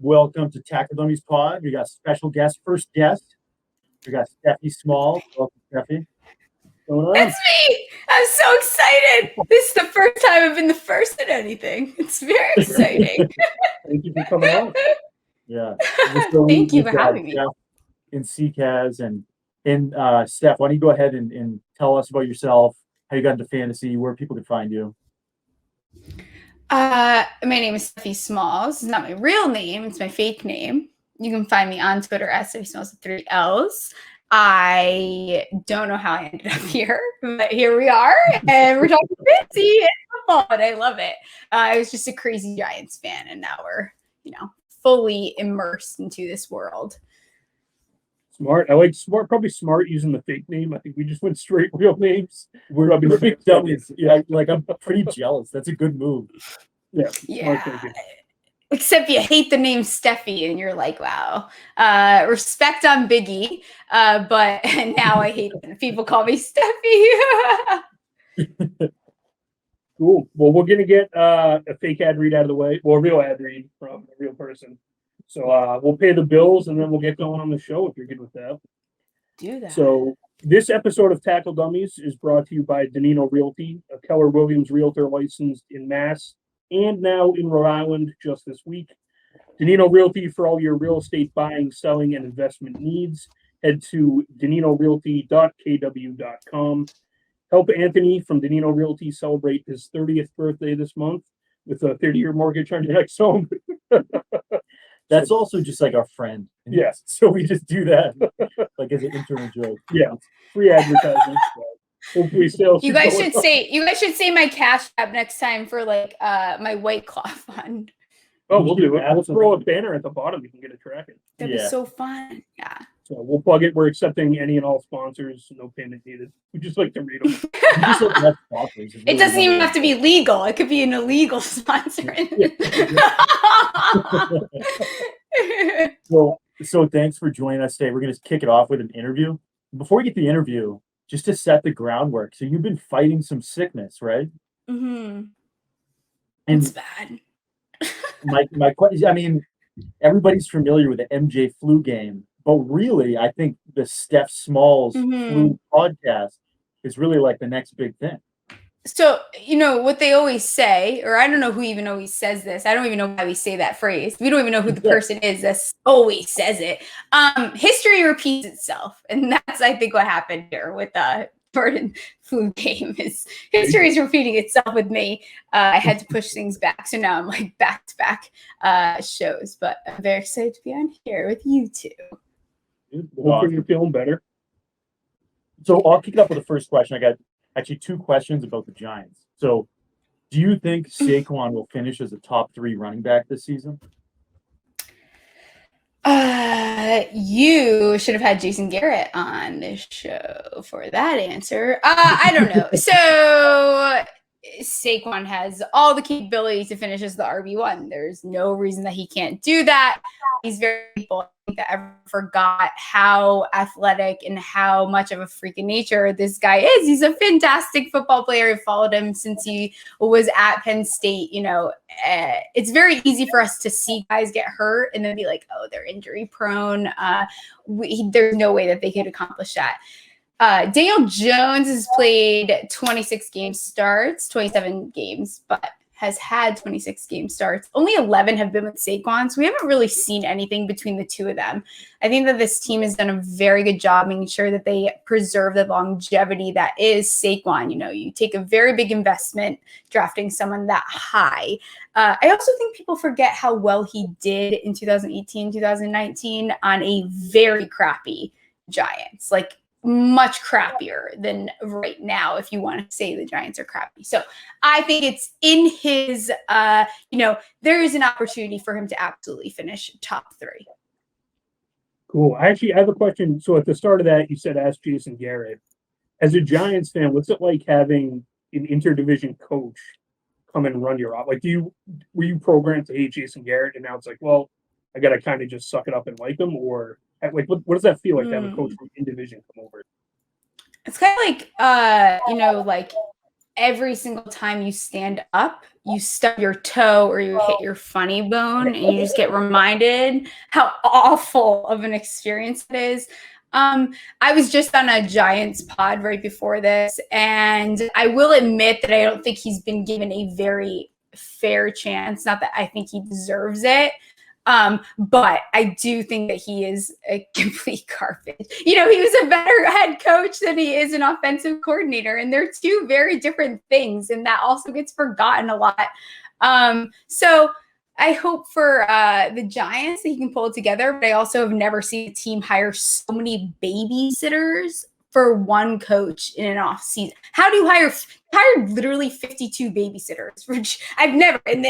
welcome to Tackle Dummies Pod. We got special guest, first guest. We got Stephie Smalls. Welcome, Stephie. What's going on? That's me. I'm so excited. This is the first time I've been the first at anything. It's very exciting. Thank you for coming on. Yeah. Thank you for having me. In Ckaz and Steph, why don't you go ahead and tell us about yourself, how you got into fantasy, where people can find you. My name is Stephie Smalls. It's not my real name. It's my fake name. You can find me on Twitter at Stephie Smalls with 3 L's. I don't know how I ended up here, but here we are, and we're talking fantasy and football, and I love it. I was just a crazy Giants fan, and now we're, fully immersed into this world. Smart. I like smart. Probably smart using the fake name. I think we just went straight real names. We're probably the big dummies. Yeah, I'm pretty jealous. That's a good move. Yeah. Yeah. Except you hate the name Stephie, and you're like, wow. Respect on Biggie, but now I hate it when people call me Stephie. Cool. Well, we're gonna get a fake ad read out of the way, or a real ad read from a real person. So we'll pay the bills, and then we'll get going on the show if you're good with that. Do that. So this episode of Tackle Dummies is brought to you by Danino Realty, a Keller Williams realtor licensed in Mass and now in Rhode Island just this week. Danino Realty for all your real estate buying, selling, and investment needs. Head to daninorealty.kw.com. Help Anthony from Danino Realty celebrate his 30th birthday this month with a 30-year mortgage on your next home. That's also just like our friend. Yes. So we just do that like as an internal joke. Yeah. Free advertising. Hopefully sales. You guys should say my Cash App next time for my White Claw fund. Oh, we'll do it. We'll throw a banner at the bottom. You can get it tracking. That'd be so fun. Yeah. So we'll plug it. We're accepting any and all sponsors. No payment needed. We just like to read them. It doesn't even have to be legal. It could be an illegal sponsor. So thanks for joining us today. We're going to kick it off with an interview. Before we get to the interview, just to set the groundwork. So you've been fighting some sickness, right? Mm-hmm. And it's bad. my question, I mean, everybody's familiar with the MJ flu game, but really, I think the Steph Smalls flu podcast is really like the next big thing. So, what they always say, or I don't know who even always says this. I don't even know why we say that phrase. We don't even know who the person is that always says it. History repeats itself. And that's, I think, what happened here with Burden flu game is history is repeating itself with me. I had to push things back. So now I'm like back-to-back shows. But I'm very excited to be on here with you two. Hopefully you're feeling better. So I'll kick it up with the first question. I got actually 2 questions about the Giants. So do you think Saquon will finish as a top 3 running back this season? You should have had Jason Garrett on this show for that answer. I don't know. So Saquon has all the capabilities to finish as the RB1. There's no reason that he can't do that. He's very people that ever forgot how athletic and how much of a freak of nature this guy is. He's a fantastic football player. I've followed him since he was at Penn State. It's very easy for us to see guys get hurt and then be like, oh, they're injury prone. There's no way that they could accomplish that. Daniel Jones has played 26 game starts, 27 games, but has had 26 game starts. Only 11 have been with Saquon, so we haven't really seen anything between the two of them. I think that this team has done a very good job making sure that they preserve the longevity that is Saquon. You take a very big investment drafting someone that high. I also think people forget how well he did in 2018, 2019 on a very crappy Giants. Much crappier than right now, if you want to say the Giants are crappy. So I think it's in his, there is an opportunity for him to absolutely finish top 3. Cool. I have a question. So at the start of that, you said ask Jason Garrett. As a Giants fan, what's it like having an interdivision coach come and run your op? Were you programmed to hate Jason Garrett, and now it's like, well, I got to kind of just suck it up and like him, or what does that feel like to have a coach from in division come over? It's kind of like, every single time you stand up, you stub your toe or you hit your funny bone, and you just get reminded how awful of an experience it is. I was just on a Giants pod right before this, and I will admit that I don't think he's been given a very fair chance. Not that I think he deserves it. But I do think that he is a complete garbage. He was a better head coach than he is an offensive coordinator, and they're two very different things, and that also gets forgotten a lot. So I hope for the Giants that he can pull it together, but I also have never seen a team hire so many babysitters for one coach in an off season. How do you hire literally 52 babysitters? Which I've never, in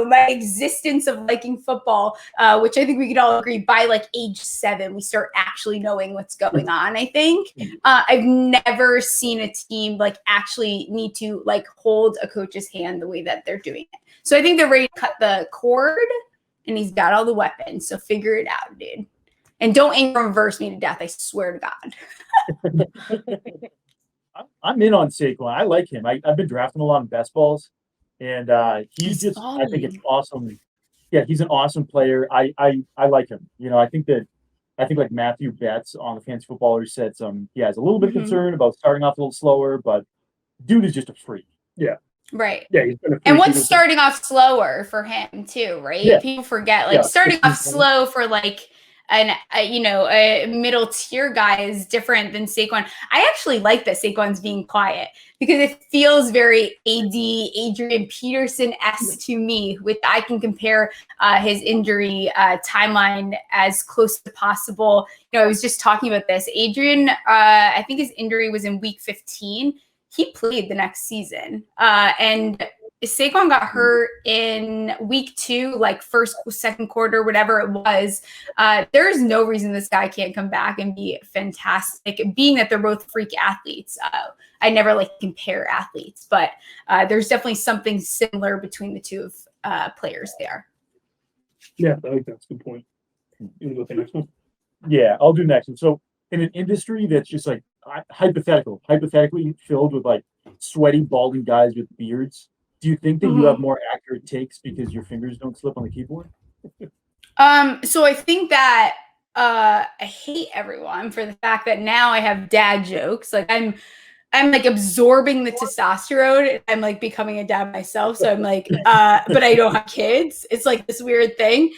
my existence of liking football, which I think we could all agree by like age 7, we start actually knowing what's going on. I think I've never seen a team like actually need to like hold a coach's hand the way that they're doing it. So I think they're ready to cut the cord, and he's got all the weapons. So figure it out, dude. And don't anger reverse me to death. I swear to God. I'm in on Saquon. I like him. I've been drafting a lot in best balls, and he's just. I think it's awesome. Yeah, he's an awesome player. I like him. I think like Matthew Betts on the Fantasy Footballer said he has a little bit of concern about starting off a little slower, but dude is just a freak. Yeah. Right. Yeah, he's been a freak. And what's starting off slower for him too, right? Yeah. People forget starting off slow for like a middle tier guy is different than Saquon. I actually like that Saquon's being quiet because it feels very Adrian Peterson-esque to me, which I can compare his injury timeline as close as possible. I was just talking about this. Adrian, I think his injury was in week 15. He played the next season. And Saquon got hurt in week 2, like second quarter, whatever it was. There is no reason this guy can't come back and be fantastic, being that they're both freak athletes. I never like compare athletes, but there's definitely something similar between the two of players there. Yeah, I think that's a good point. You want to go with the next one? Yeah, I'll do next one. So in an industry that's just like hypothetically filled with like sweaty, balding guys with beards, do you think that you have more accurate takes because your fingers don't slip on the keyboard? So I think that I hate everyone for the fact that now I have dad jokes. Like I'm like absorbing the testosterone. I'm like becoming a dad myself. So I'm like, but I don't have kids. It's like this weird thing.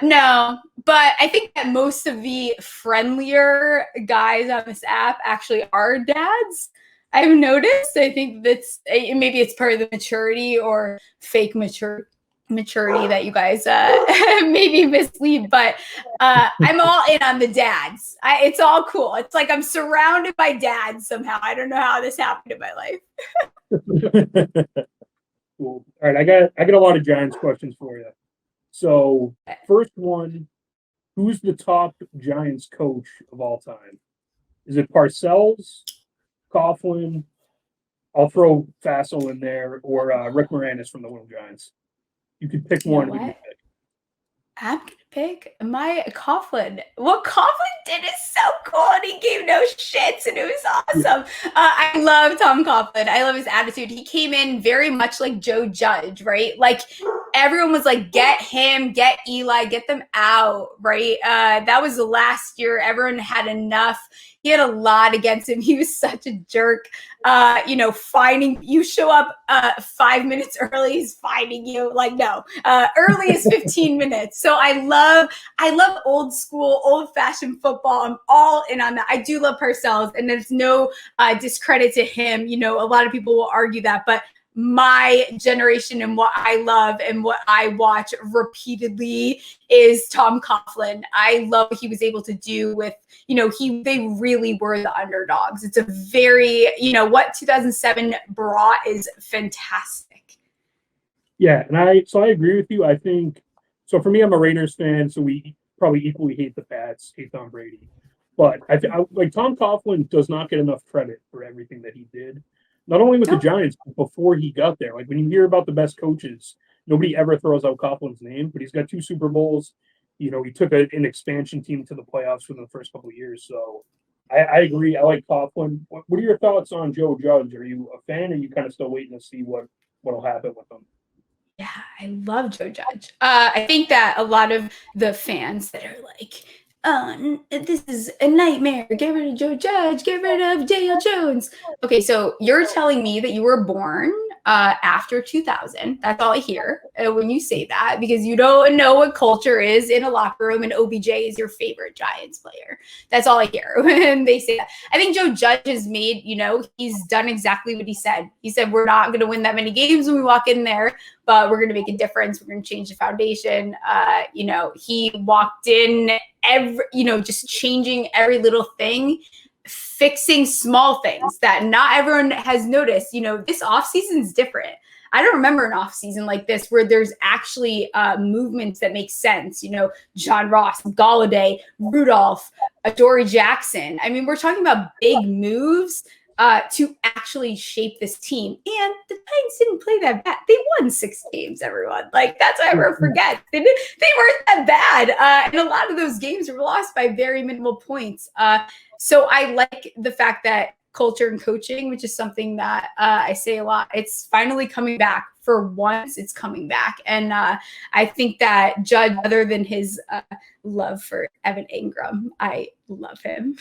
No, but I think that most of the friendlier guys on this app actually are dads. I've noticed. I think that's maybe it's part of the maturity or fake maturity that you guys maybe mislead, but I'm all in on the dads. It's all cool. It's like I'm surrounded by dads somehow. I don't know how this happened in my life. Cool. All right, I got a lot of Giants questions for you. So first one, who's the top Giants coach of all time? Is it Parcells, Coughlin? I'll throw Fassel in there, or Rick Moranis from the Little Giants. You could pick one. Who do you pick? I'm gonna pick my Coughlin. What Coughlin did is so cool, and he gave no shits, and it was awesome. I love Tom Coughlin. I love his attitude. He came in very much like Joe Judge, right? Like everyone was like, "Get him, get Eli, get them out," right? That was the last year. Everyone had enough. He had a lot against him. He was such a jerk. Finding you show up 5 minutes early, he's finding you. Like, no, early is 15 minutes. So I love old school, old fashioned football. I'm all in on that. I do love Parcells, and there's no discredit to him. A lot of people will argue that, but my generation and what I love and what I watch repeatedly is Tom Coughlin. I love what he was able to do with, they really were the underdogs. It's a very, what 2007 brought is fantastic. Yeah, and I agree with you. I think, so for me, I'm a Raiders fan, so we probably equally hate the Pats, hate Tom Brady. But I like Tom Coughlin does not get enough credit for everything that he did. Not only with the Giants, but before he got there. Like when you hear about the best coaches, nobody ever throws out Coughlin's name, but he's got 2 Super Bowls. He took an expansion team to the playoffs for the first couple of years. So I agree. I like Coughlin. What are your thoughts on Joe Judge? Are you a fan, or are you kind of still waiting to see what'll happen with him? Yeah, I love Joe Judge. I think that a lot of the fans that are like, this is a nightmare. Get rid of Joe Judge. Get rid of Daniel Jones. Okay, so you're telling me that you were born after 2000. That's all I hear when you say that, because you don't know what culture is in a locker room, and OBJ is your favorite Giants player. That's all I hear when they say that. I think Joe Judge has made, he's done exactly what he said. He said, we're not going to win that many games when we walk in there, but we're going to make a difference. We're going to change the foundation. He walked in just changing every little thing, fixing small things that not everyone has noticed. This offseason is different. I don't remember an offseason like this where there's actually movements that make sense. John Ross, Galladay, Rudolph, Adoree Jackson. I mean, we're talking about big moves to actually shape this team. And the Titans didn't play that bad. They won 6 games, everyone. Like, that's what everyone forgets. They weren't that bad. And a lot of those games were lost by very minimal points. So I like the fact that culture and coaching, which is something that I say a lot, it's finally coming back. For once, it's coming back. And I think that Judge, other than his love for Evan Ingram, I love him.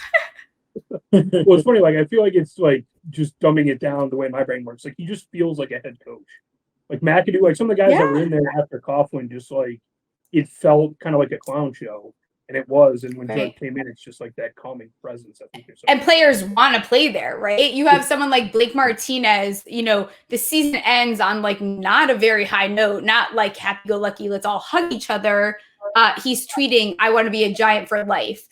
Well, it's funny. Like, I feel like it's like just dumbing it down the way my brain works. Like, he just feels like a head coach. Like McAdoo, like some of the guys that were in there after Coughlin, just like it felt kind of like a clown show, and it was. And when Judge came in, it's just like that calming presence. I think. And players want to play there, right? You have someone like Blake Martinez. The season ends on like not a very high note, not like happy-go-lucky, let's all hug each other. He's tweeting, "I want to be a Giant for life."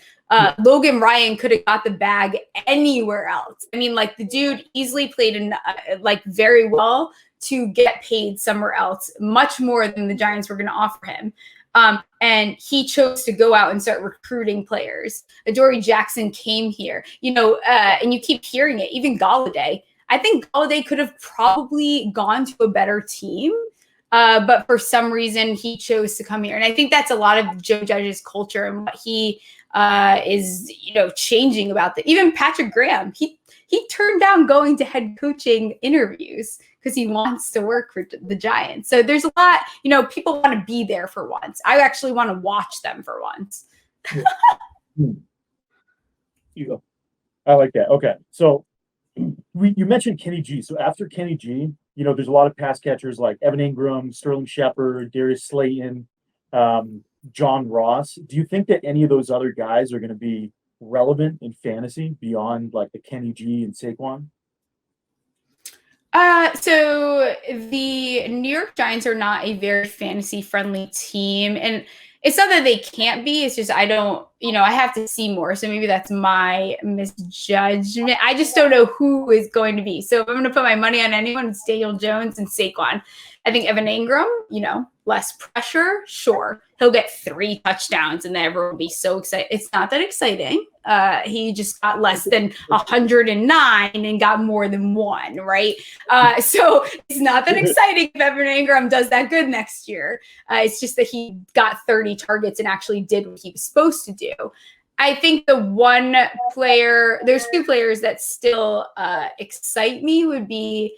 Logan Ryan could have got the bag anywhere else. I mean, like the dude easily played in very well to get paid somewhere else, much more than the Giants were going to offer him. And he chose to go out and start recruiting players. Adoree Jackson came here, and you keep hearing it. Even Galladay. I think Galladay could have probably gone to a better team. But for some reason, he chose to come here. And I think that's a lot of Joe Judge's culture and what he is, changing about that. Even Patrick Graham, he turned down going to head coaching interviews because he wants to work for the Giants. So there's a lot, people want to be there for once. I actually want to watch them for once. You go. I like that. Okay. So you mentioned Kenny G. So after Kenny G, there's a lot of pass catchers like Evan Ingram, Sterling Shepard, Darius Slayton, John Ross. Do you think that any of those other guys are going to be relevant in fantasy beyond like the Kenny G and Saquon? So the New York Giants are not a very fantasy friendly team, and it's not that they can't be. It's just I don't, I have to see more. So maybe that's my misjudgment. I just don't know who is going to be. So if I'm going to put my money on anyone, it's Daniel Jones and Saquon. I think Evan Ingram, less pressure. Sure, he'll get 3 touchdowns and everyone will be so excited. It's not that exciting. He just got less than 109 and got more than 1, right? So it's not that exciting if Evan Ingram does that good next year. It's just that he got 30 targets and actually did what he was supposed to do. I think there's 2 players that still excite me would be,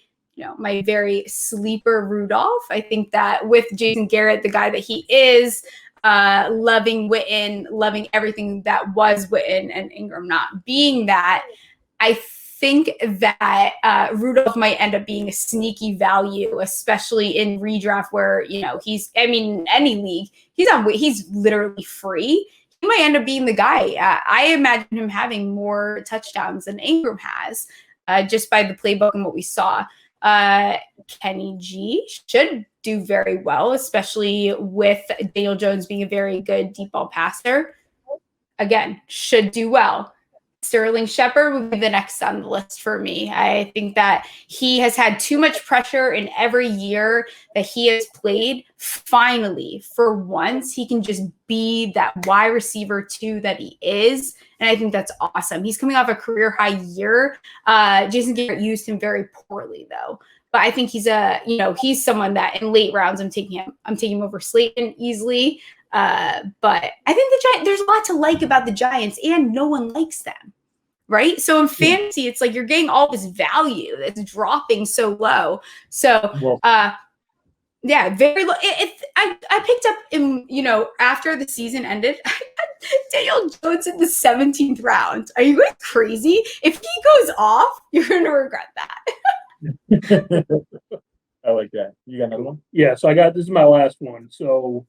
my very sleeper Rudolph. I think that with Jason Garrett, the guy that he is, loving Witten, loving everything that was Witten, and Ingram not being that, I think that Rudolph might end up being a sneaky value, especially in redraft where, any league, he's literally free. He might end up being the guy. I imagine him having more touchdowns than Ingram has, just by the playbook and what we saw. Kenny G should do very well, especially with Daniel Jones being a very good deep ball passer. Again, should do well. Sterling Shepard would be the next on the list for me. I think that he has had too much pressure in every year that he has played. Finally, for once, he can just be that wide receiver 2 that he is. And I think that's awesome. He's coming off a career high year. Jason Garrett used him very poorly, though. But I think he's he's someone that in late rounds I'm taking him over Slayton easily. But I think there's a lot to like about the Giants, and no one likes them, right? So in fantasy, it's like you're getting all this value that's dropping so low. So Yeah, very low. I picked up in, after the season ended, Daniel Jones in the 17th round. Are you going crazy? If he goes off, you're going to regret that. I like that. You got another one? Yeah, so this is my last one. So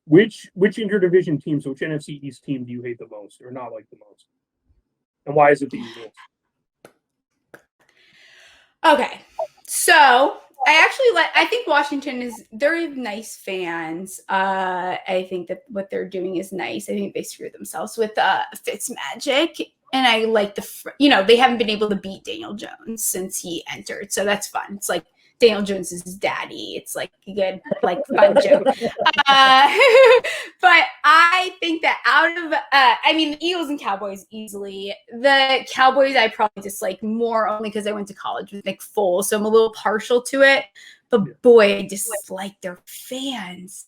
which interdivision teams, which NFC East team do you hate the most or not like the most? And why is it the Eagles? Okay. So I think Washington they're nice fans. I think that what they're doing is nice. I think they screwed themselves with Fitzmagic. And I like they haven't been able to beat Daniel Jones since he entered. So that's fun. It's like Daniel Jones is his daddy. It's like a good, fun joke. But I think that out of, the Eagles and Cowboys easily. The Cowboys I probably dislike more only because I went to college with Nick Foles, so I'm a little partial to it. But boy, I dislike their fans.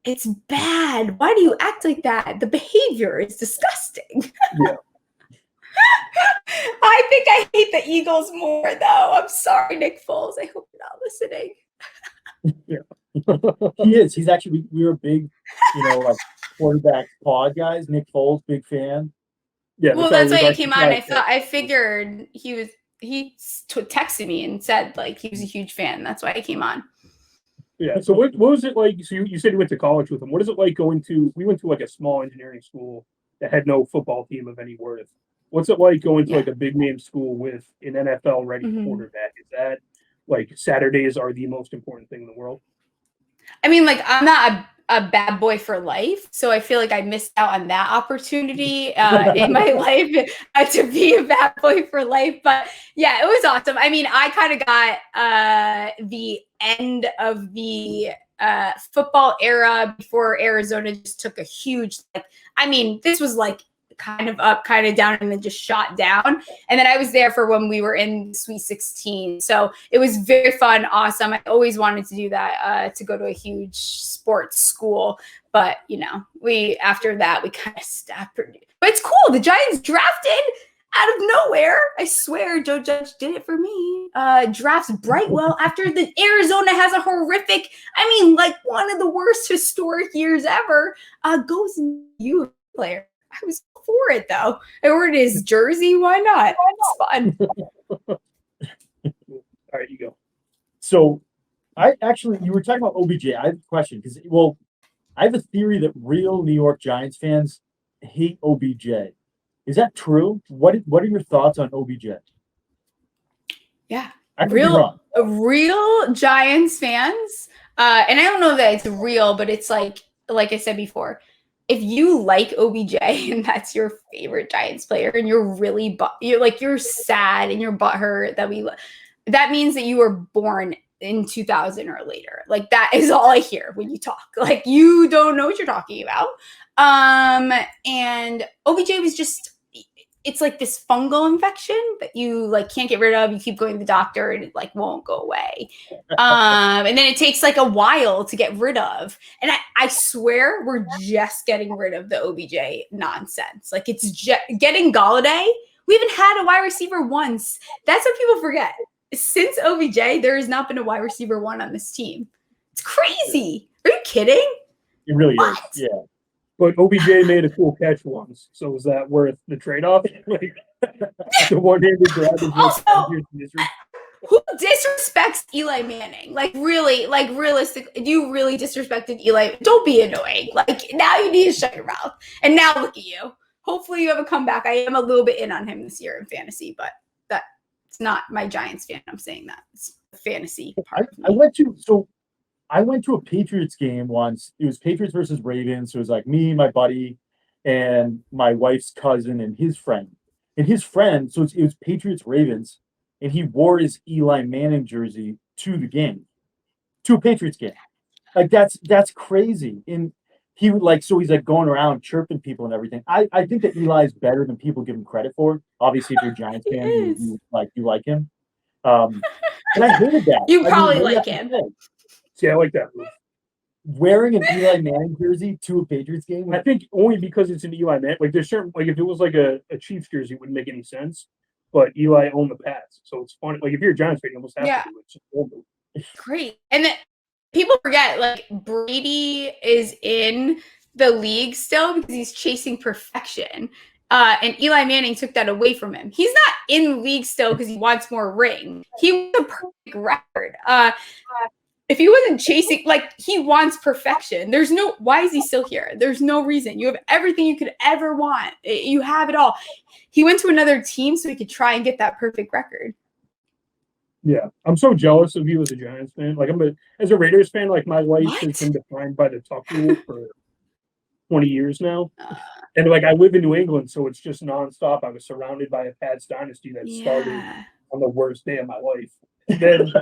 It's bad. Why do you act like that? The behavior is disgusting. Yeah. I think I hate the Eagles more, though. I'm sorry, Nick Foles. I hope you're not listening. Yeah. He is. He's actually, we were big, quarterback pod guys. Nick Foles, big fan. Yeah. Well, that's why he came on. I figured he texted me and said he was a huge fan. That's why I came on. Yeah. So what was it like? So you said you went to college with him. What is it like we went to a small engineering school that had no football team of any worth. What's it like going to a big name school with an NFL ready quarterback? Is that Saturdays are the most important thing in the world? I mean, I'm not a bad boy for life, so I feel like I missed out on that opportunity in my life to be a bad boy for life. But yeah, it was awesome. I mean, I kind of got the end of the football era before Arizona just took a huge this was kind of up, kind of down, and then just shot down. And then I was there for when we were in Sweet 16. So it was very fun, awesome. I always wanted to do that, to go to a huge sports school. But, after that, we kind of stopped. But it's cool. The Giants drafted out of nowhere. I swear Joe Judge did it for me. Drafts Brightwell after the Arizona has a horrific, one of the worst historic years ever. Goes in you player. I was for it though. I ordered his jersey. Why not? It's fun. All right, you go. So, you were talking about OBJ. I have a question because, I have a theory that real New York Giants fans hate OBJ. Is that true? What are your thoughts on OBJ? Yeah, real Giants fans, and I don't know that it's real, but it's like I said before. If you like OBJ and that's your favorite Giants player and you're really you're sad and you're butthurt that means that you were born in 2000 or later. That is all I hear when you talk. You don't know what you're talking about. And OBJ was just, it's this fungal infection that you can't get rid of. You keep going to the doctor and it won't go away. And then it takes a while to get rid of. And I swear we're just getting rid of the OBJ nonsense. It's just getting Galladay. We haven't had a wide receiver once. That's what people forget. Since OBJ, there has not been a wide receiver one on this team. It's crazy. Are you kidding? It really is. Yeah. But OBJ made a cool catch once, so is that worth the trade-off? The one-handed grab is who disrespects Eli Manning? Realistic. You really disrespected Eli. Don't be annoying. Now you need to shut your mouth. And now look at you. Hopefully you have a comeback. I am a little bit in on him this year in fantasy, but it's not my Giants fan. I'm saying that it's a fantasy part. I went to a Patriots game once. It was Patriots versus Ravens. So it was me, my buddy, and my wife's cousin and his friend. And his friend, so it was Patriots Ravens, and he wore his Eli Manning jersey to the game, to a Patriots game. That's crazy. And he would so he's going around chirping people and everything. I think that Eli is better than people give him credit for. Obviously, if you're a Giants fan, you like him. And I hated that. You probably like him. See, I like that move. Wearing an Eli Manning jersey to a Patriots game? I think only because it's an Eli Manning. There's certain, if it was a Chiefs jersey, it wouldn't make any sense. But Eli owned the Pats, so it's funny. If you're a Giants fan, you almost have to do it. Great. And then people forget, like, Brady is in the league still because he's chasing perfection. And Eli Manning took that away from him. He's not in the league still because he wants more ring. He wants a perfect record. If he wasn't chasing, like, he wants perfection. Why is he still here? There's no reason. You have everything you could ever want. You have it all. He went to another team so he could try and get that perfect record. Yeah, I'm so jealous of you as a Giants fan. Like, as a Raiders fan, like, my life has been defined by the Tuck rule for 20 years now. And, like, I live in New England, so it's just nonstop. I was surrounded by a Pats dynasty that started on the worst day of my life. And then,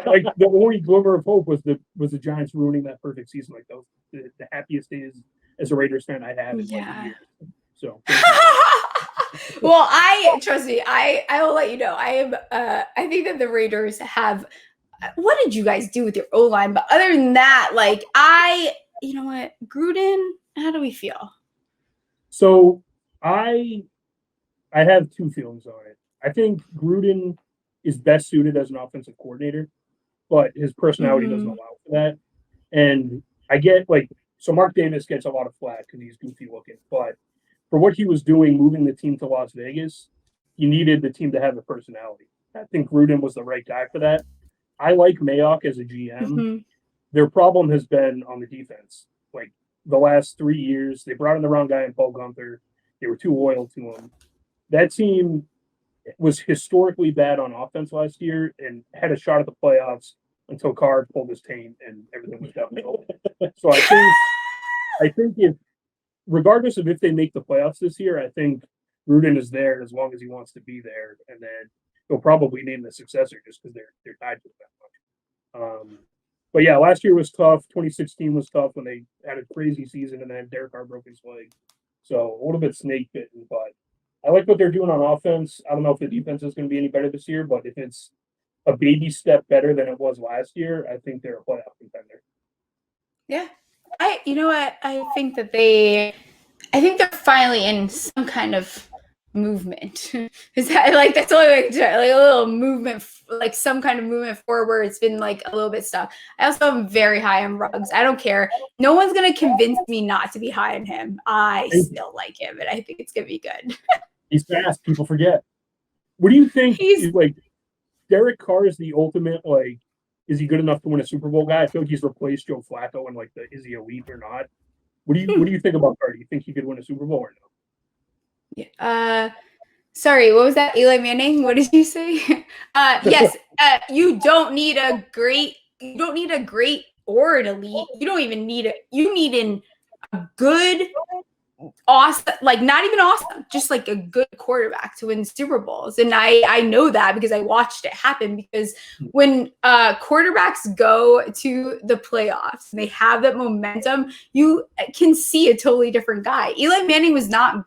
like the only glimmer of hope was the Giants ruining that perfect season. Like, those the happiest days as a Raiders fan I had in like years. So. Well, trust me, I will let you know. I think that the Raiders have. What did you guys do with your O-line? But other than that, like, you know what, Gruden, how do we feel? So I have two feelings on it. I think Gruden is best suited as an offensive coordinator, but his personality doesn't allow for that. And I get, like, so Mark Davis gets a lot of flack because he's goofy looking, but for what he was doing, moving the team to Las Vegas, he needed the team to have a personality. I think Gruden was the right guy for that. I like Mayock as a GM. Their problem has been on the defense. Like, the last 3 years, they brought in the wrong guy in Paul Gunther. They were too loyal to him. That team was historically bad on offense last year and had a shot at the playoffs until Carr pulled his taint and everything was downhill. So I think if, regardless of if they make the playoffs this year, I think Gruden is there as long as he wants to be there, and then he'll probably name the successor just because they're tied to it that much. But yeah, last year was tough. 2016 was tough when they had a crazy season, and then Derek Carr broke his leg. So a little bit snake bitten, but I like what they're doing on offense. I don't know if the defense is going to be any better this year, but if it's a baby step better than it was last year, I think they're a playoff contender. Yeah. You know what? I think they're finally in some kind of movement. Is that, like, that's the only way I can try, like, a little movement, like some kind of movement forward. It's been, like, a little bit stuck. I also am very high on Ruggs. I don't care. No one's going to convince me not to be high on him. I still like him, and I think it's going to be good. He's fast. People forget. What do you think? Like, Derek Carr is the ultimate, like, is he good enough to win a Super Bowl guy? I feel like he's replaced Joe Flacco and, like, is he elite or not? What do you think about Carr? Do you think he could win a Super Bowl or no? Yeah. Sorry, what was that? Eli Manning? What did you say? Yes. You don't need a great or an elite. You don't even need it. You need a good, awesome, like, not even awesome, just like a good quarterback to win Super Bowls. And I know that because I watched it happen, because when quarterbacks go to the playoffs and they have that momentum, you can see a totally different guy. Eli Manning was not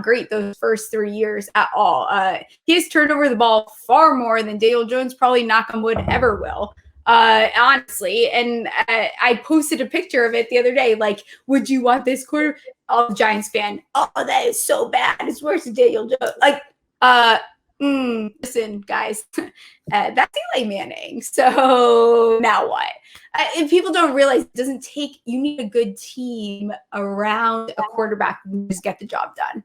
great those first 3 years at all. He has turned over the ball far more than Daniel Jones, probably, knock on wood, ever will. Honestly. And I posted a picture of it the other day. Like, would you want this quarter? Oh, Giants fan. Oh, that is so bad. It's worse than Daniel Jones. Like, listen, guys, that's Eli Manning. So now what? And people don't realize it doesn't take, you need a good team around a quarterback to just get the job done.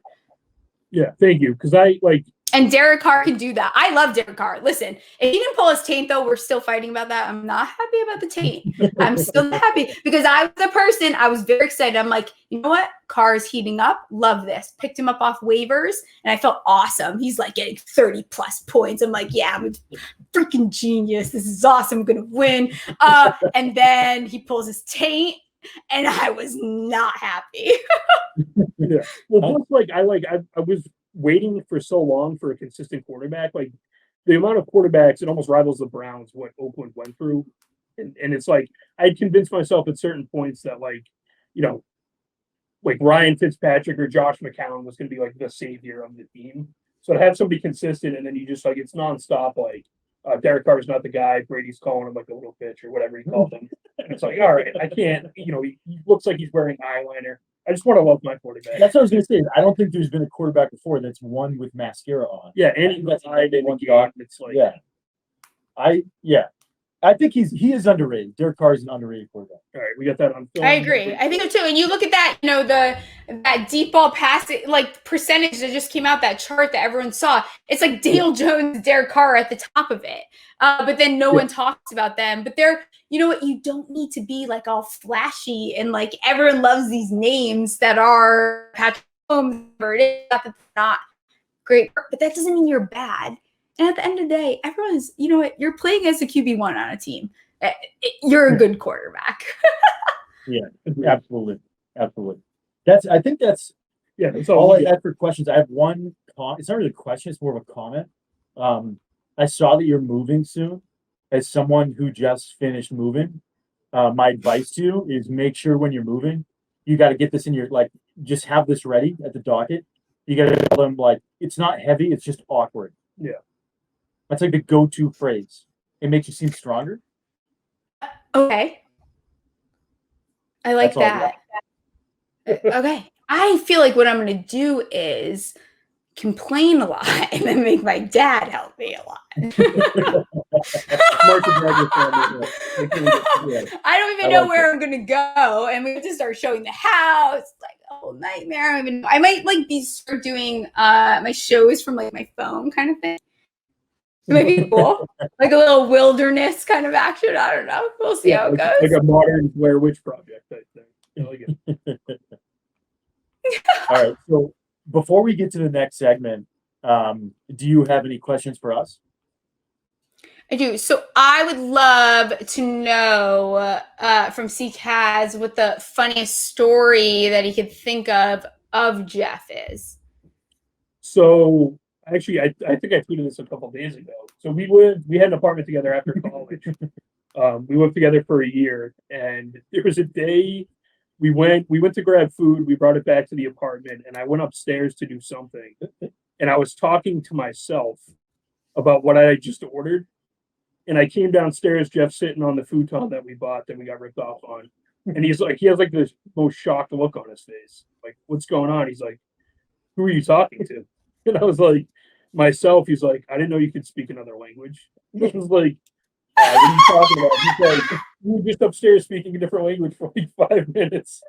Yeah, thank you. Because and Derek Carr can do that. I love Derek Carr. Listen, if he didn't pull his taint, though, we're still fighting about that. I'm not happy about the taint. I'm still happy because I was very excited. I'm like, you know what? Carr is heating up. Love this. Picked him up off waivers, and I felt awesome. He's like getting 30 plus points. I'm like, yeah, I'm a freaking genius. This is awesome. I'm going to win. And then he pulls his taint, and I was not happy. Yeah. Well, plus, I was waiting for so long for a consistent quarterback. Like, the amount of quarterbacks, it almost rivals the Browns, what Oakland went through. And it's like, I had convinced myself at certain points that, like, you know, like Ryan Fitzpatrick or Josh McCown was going to be, like, the savior of the team. So to have somebody consistent, and then you just, like, it's nonstop, like, Derek Carr's not the guy. Brady's calling him, like, a little bitch or whatever he called him. And it's like, all right, I can't, you know, he looks like he's wearing eyeliner. I just want to love my quarterback. That's what I was going to say. I don't think there's been a quarterback before that's won with mascara on. Yeah, and he got eyed and got. It's like, I think he is underrated. Derek Carr is an underrated quarterback. All right, we got that on film. I agree. I think so too. And you look at that, that deep ball passing like percentage that just came out, that chart that everyone saw. It's like Daniel Jones, Derek Carr at the top of it. But then no one talks about them. But they're, you know what? You don't need to be like all flashy and like everyone loves these names that are Patrick Mahomes. Not that they're not great, but that doesn't mean you're bad. And at the end of the day, everyone's, you know what? You're playing as a QB1 on a team. You're a good quarterback. Yeah, absolutely. I think that's all I had for questions. I have one it's not really a question, it's more of a comment. I saw that you're moving soon. As someone who just finished moving, my advice to you is make sure when you're moving, you got to get this in your, like, just have this ready at the docket. You got to tell them, like, it's not heavy, it's just awkward. Yeah. That's like the go-to phrase. It makes you seem stronger. Okay. I like that. Okay. I feel like what I'm going to do is complain a lot and then make my dad help me a lot. I don't even know where I'm going to go. And we have to start showing the house. It's like a whole nightmare. I might like start doing my shows from like my phone kind of thing. It might be cool. Like a little wilderness kind of action. I don't know. We'll see how it goes. Like a modern Blair Witch Project type thing. I like it. All right. So before we get to the next segment, do you have any questions for us? I do. So I would love to know from Ckaz what the funniest story that he could think of Jeff is. So actually, I think I tweeted this a couple of days ago. So we had an apartment together after college. We lived together for a year, and there was a day we went to grab food. We brought it back to the apartment, and I went upstairs to do something, and I was talking to myself about what I had just ordered. And I came downstairs, Jeff sitting on the futon that we bought that we got ripped off on, and he has like the most shocked look on his face. Like, what's going on? He's like, who are you talking to? And I was like, myself. He's like, I didn't know you could speak another language. I was like, what are you talking about? He's like, you were just upstairs speaking a different language for like 5 minutes.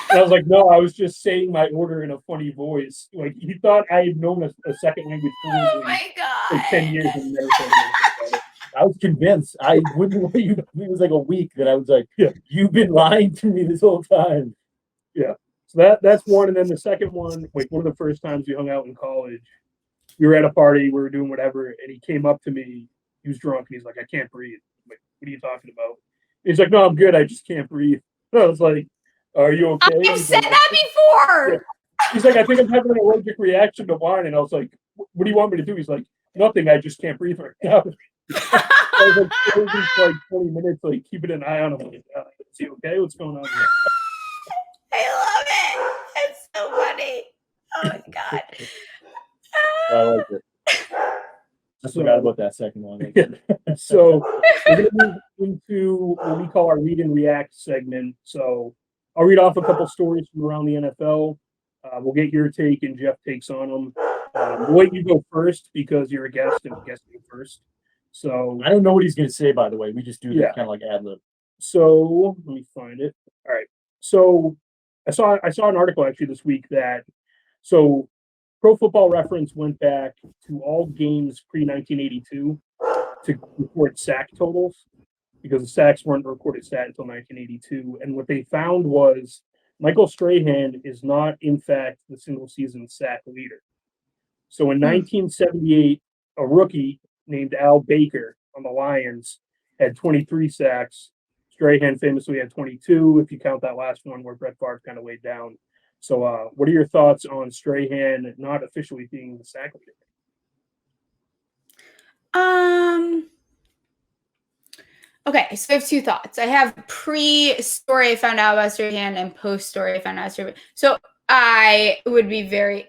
And I was like, no, I was just saying my order in a funny voice. Like, he thought I had known a second language Oh my God. for 10 years and never said anything about it. I was convinced. I wouldn't let you. It was like a week that I was like, you've been lying to me this whole time. Yeah. So that's one. And then the second one, like one of the first times we hung out in college, we were at a party, we were doing whatever, and he came up to me. He was drunk, and he's like, I can't breathe. I'm like, what are you talking about? He's like, no, I'm good. I just can't breathe. And I was like, are you okay? I've said that before. Yeah. He's like, I think I'm having an allergic reaction to wine. And I was like, what do you want me to do? He's like, nothing. I just can't breathe right now. I was like, for like 20 minutes, like keeping an eye on him. Like, is he okay? What's going on here? I love it. It's so funny. Oh my God. I like it. I forgot about that second one. So we're going to move into what we call our read and react segment. So I'll read off a couple stories from around the NFL. We'll get your take and Jeff takes on them. We'll let you go first because you're a guest and guesting first. So I don't know what he's going to say, by the way. We just do that kind of like ad lib. So let me find it. All right. So I saw an article actually this week that Pro Football Reference went back to all games pre-1982 to record sack totals because the sacks weren't a recorded stat until 1982. And what they found was Michael Strahan is not, in fact, the single-season sack leader. So in 1978, a rookie named Al Baker on the Lions had 23 sacks. Strahan famously had 22, if you count that last one where Brett Favre kind of weighed down. So what are your thoughts on Strahan not officially being the sack leader? Okay, so I have two thoughts. I have pre-story I found out about Strahan and post-story I found out about Strahan. So I would be very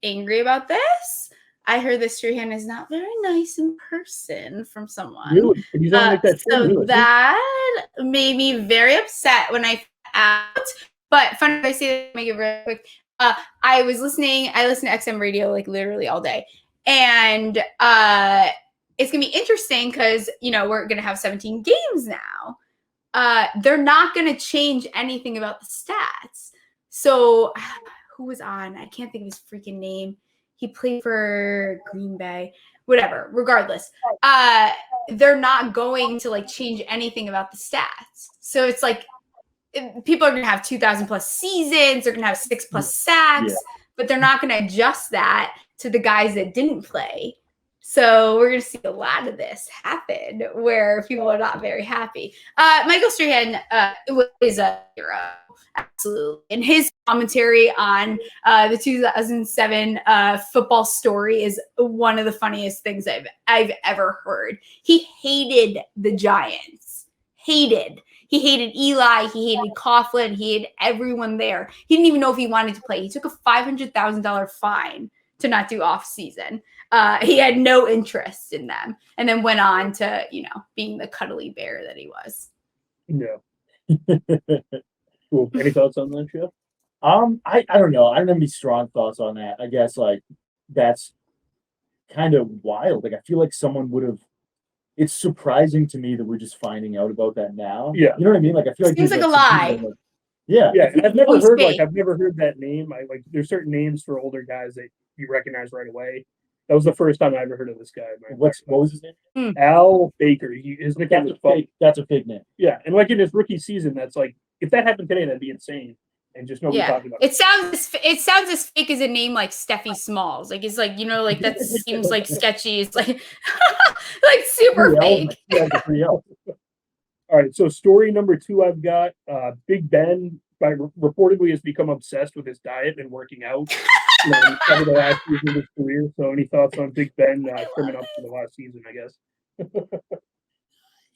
angry about this. I heard that Strahan is not very nice in person from someone. Really? He's not like that. So that made me very upset when I found out. But funny, I say that, make it really quick. I listen to XM radio like literally all day. And it's going to be interesting because, we're going to have 17 games now. They're not going to change anything about the stats. So who was on? I can't think of his freaking name. He played for Green Bay. Whatever. Regardless, they're not going to like change anything about the stats. So it's like people are going to have 2,000 plus seasons. They're going to have 6+ sacks, but they're not going to adjust that to the guys that didn't play. So we're going to see a lot of this happen where people are not very happy. Michael Strahan is a hero, absolutely. And his commentary on the 2007 football story is one of the funniest things I've ever heard. He hated the Giants. He hated Eli. He hated Coughlin. He hated everyone there. He didn't even know if he wanted to play. He took a $500,000 fine to not do off season. He had no interest in them, and then went on to, being the cuddly bear that he was. Yeah. Cool. Any thoughts on that, Jeff? I don't know. I don't have any strong thoughts on that. I guess like that's kind of wild. Like I feel like someone would have. It's surprising to me that we're just finding out about that now. Yeah. You know what I mean? Like I feel like seems like a lie. Yeah. And I've never heard that name. There's certain names for older guys that you recognize right away. That was the first time I ever heard of this guy. What was his name? Al Baker. His nickname was Fake. That's a fake name. Yeah, and like in his rookie season, that's like if that happened today, that'd be insane. And just nobody talking about it. It sounds as fake as a name like Stephie Smalls. Like it's like, like that seems like sketchy. It's like like super fake. All right, so story number 2 I've got. Big Ben reportedly has become obsessed with his diet and working out. Over the last season of his career. So any thoughts on Big Ben trimming up for the last season, I guess?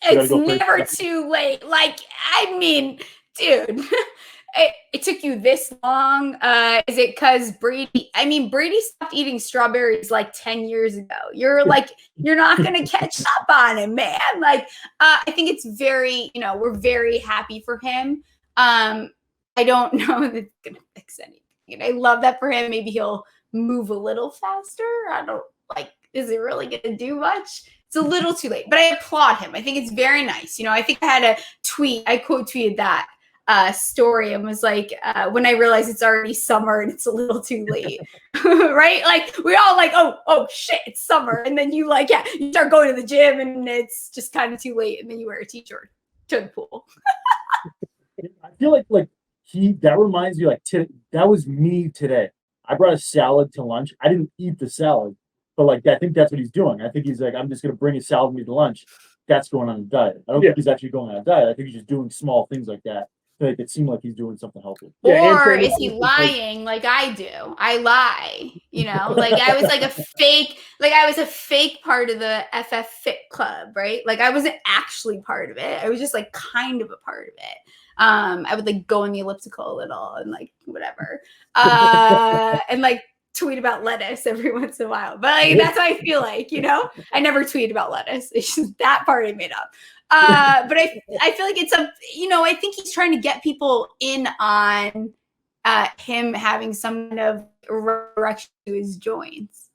It's never too late. Like, I mean, dude, it took you this long. Is it because Brady stopped eating strawberries like 10 years ago. You're not going to catch up on him, man. Like, I think it's very, we're very happy for him. I don't know that it's going to fix anything. And I love that for him. Maybe he'll move a little faster. I don't is it really going to do much? It's a little too late, but I applaud him. I think it's very nice. I think I had a tweet. I quote tweeted that story and was like, when I realized it's already summer and it's a little too late, right? Like we all like, oh shit, it's summer. And then you you start going to the gym and it's just kind of too late. And then you wear a t-shirt to the pool. I feel like that reminds me that was me today. I brought a salad to lunch. I didn't eat the salad, but I think that's what he's doing. I think he's like, I'm just going to bring a salad with me to lunch. That's going on a diet. I don't think he's actually going on a diet. I think he's just doing small things like that. Like it seemed like he's doing something healthy. Or is he lying like I do? I lie, I was a fake part of the FF Fit Club, right? Like I wasn't actually part of it. I was just kind of a part of it. I would go in the elliptical a little and whatever. And tweet about lettuce every once in a while. But that's how I feel like, I never tweet about lettuce. It's just that part I made up. But I feel like it's I think he's trying to get people in on him having some kind of resurrection to his joints.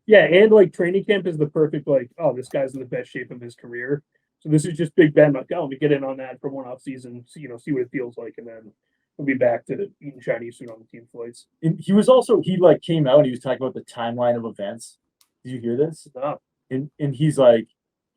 Yeah, and training camp is the perfect this guy's in the best shape of his career. So this is just Big Ben, let me get in on that for one off season, see what it feels like, and then we'll be back to eating Chinese food on the team flights. And he was also came out and he was talking about the timeline of events. Did you hear this? No. And he's like,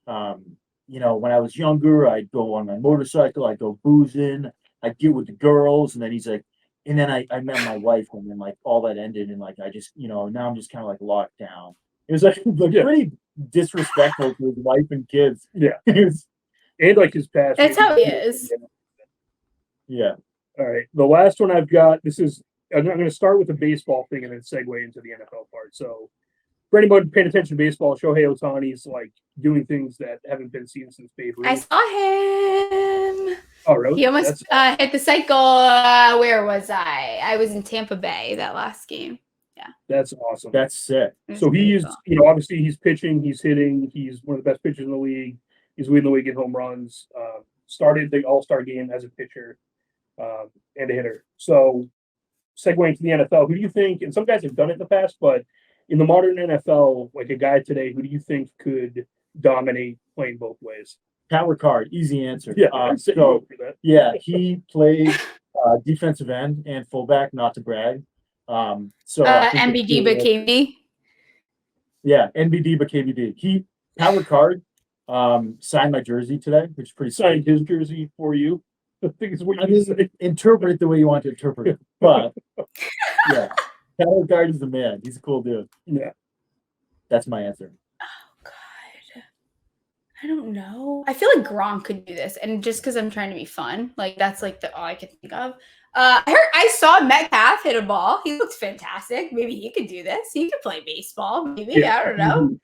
when I was younger, I'd go on my motorcycle, I'd go boozing, I'd get with the girls, and then he's like, and then I met my wife, and then all that ended, and I just now I'm just kind of locked down. It was pretty disrespectful to his wife and kids. Yeah. And his past. That's how he is. Yeah. All right. The last one I've got, I'm going to start with the baseball thing and then segue into the NFL part. So for anybody paying attention to baseball, Shohei Ohtani's doing things that haven't been seen since Babe Ruth. I saw him. Oh, really? He almost hit the cycle. Where was I? I was in Tampa Bay that last game. Yeah. That's awesome. That's sick. So he's, obviously he's pitching, he's hitting, he's one of the best pitchers in the league. He's leading the league in home runs. Started the All-Star game as a pitcher and a hitter. So segueing to the NFL, who do you think, and some guys have done it in the past, but in the modern NFL, like a guy today, who do you think could dominate playing both ways? Pat Ricard, easy answer. Yeah, so he played defensive end and fullback, not to brag. So MBD but KBD. Yeah, NBD but KBD. Pat Ricard signed my jersey today, which is pretty signed his jersey for you. I think is what you say. Interpret it the way you want to interpret it. But yeah, Pat Ricard is the man. He's a cool dude. Yeah. That's my answer. Oh God. I don't know. I feel like Gronk could do this, and just because I'm trying to be fun, like that's like all I can think of. I saw Metcalf hit a ball. He looks fantastic. Maybe he could do this. He could play baseball. Maybe I don't know.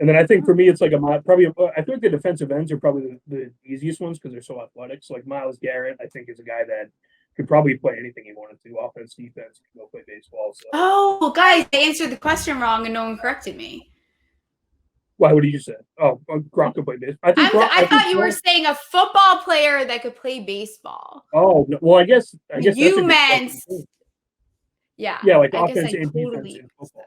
And then I think for me, it's like probably. I think the defensive ends are probably the easiest ones because they're so athletic. So like Myles Garrett, I think is a guy that could probably play anything he wanted to, offense, defense, can go play baseball. So. Oh, guys, they answered the question wrong and no one corrected me. Why? What did you say? Oh, Gronk could play baseball. I thought you were saying a football player that could play baseball. Oh, no, well, I guess you meant. Yeah. Yeah, like I offense guess I and totally defense in football.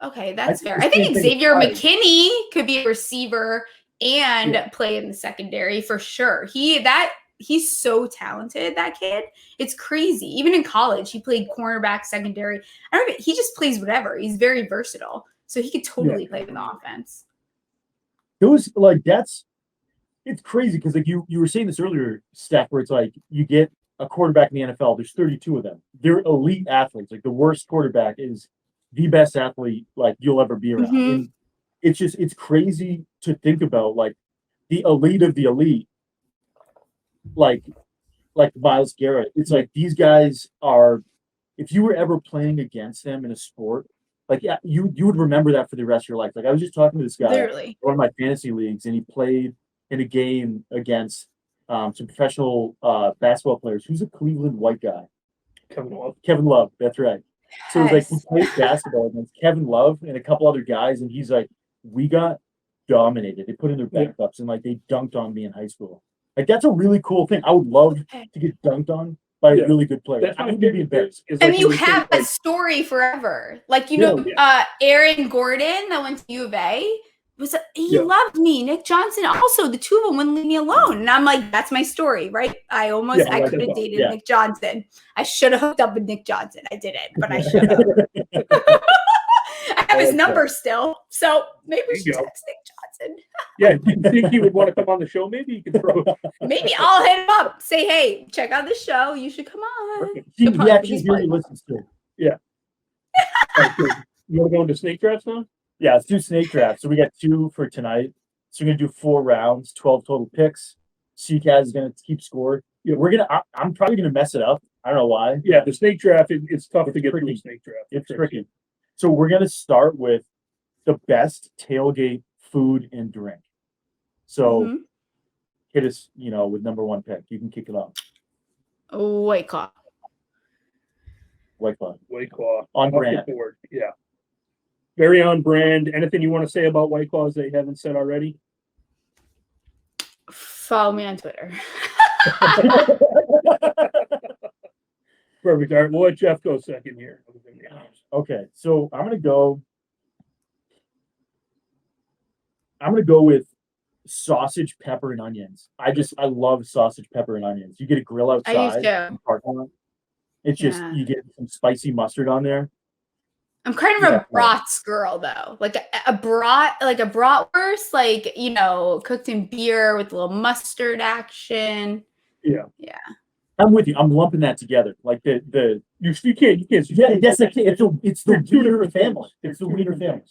Okay, that's fair. I think Xavier McKinney could be a receiver and play in the secondary for sure. He's so talented, that kid. It's crazy. Even in college, he played cornerback, secondary. He just plays whatever. He's very versatile. So he could totally play in the offense. It was like it's crazy because like you were saying this earlier, Steph, where it's like you get a quarterback in the NFL, there's 32 of them. They're elite athletes. Like the worst quarterback is the best athlete like you'll ever be around. Mm-hmm. And it's crazy to think about like the elite of the elite, like Myles Garrett. It's like these guys are, if you were ever playing against them in a sport, like you would remember that for the rest of your life. Like I was just talking to this guy, literally, one of my fantasy leagues, and he played in a game against some professional basketball players. Who's a Cleveland white guy? Kevin Love. That's right. So it was like he played basketball against Kevin Love and a couple other guys, and he's like, we got dominated. They put in their backups and like they dunked on me in high school. Like that's a really cool thing. I would love to get dunked on by a really good player. I would be embarrassed. And you have a story forever. Like Aaron Gordon that went to U of A. He loved me. Nick Johnson also. The two of them wouldn't leave me alone. And I'm like, that's my story, right? I could have dated Nick Johnson. I should have hooked up with Nick Johnson. I didn't, but I should have. I have his number still. So maybe we should text Nick Johnson. Yeah, do you think he would want to come on the show? Maybe you could throw Maybe I'll hit him up. Say, hey, check out the show. You should come on. He actually really listens to it. Yeah. Right, you want to go into snake drafts now? Yeah, let's do snake drafts. So we got 2 for tonight. So we're gonna do 4 rounds, 12 total picks. Ckaz is gonna keep score. Yeah, I'm probably gonna mess it up. I don't know why. Yeah, the snake draft it's tough to get through the snake draft. It's tricky. So we're gonna start with the best tailgate food and drink. So hit us, with number 1 pick. You can kick it off. White Claw. White Claw. White Claw. On brand. Yeah. Very on brand. Anything you want to say about White Claws that you haven't said already? Follow me on Twitter. Perfect. All right, we'll let Jeff go second here. Okay, so I'm gonna go with sausage, pepper, and onions. I love sausage, pepper, and onions. You get a grill outside. I used to. It's just you get some spicy mustard on there. I'm kind of a brats girl though, like a bratwurst, cooked in beer with a little mustard action. Yeah. I'm with you. I'm lumping that together. Like you can't. Yeah, yes, I can. It's the Wiener family. It's the Wiener family.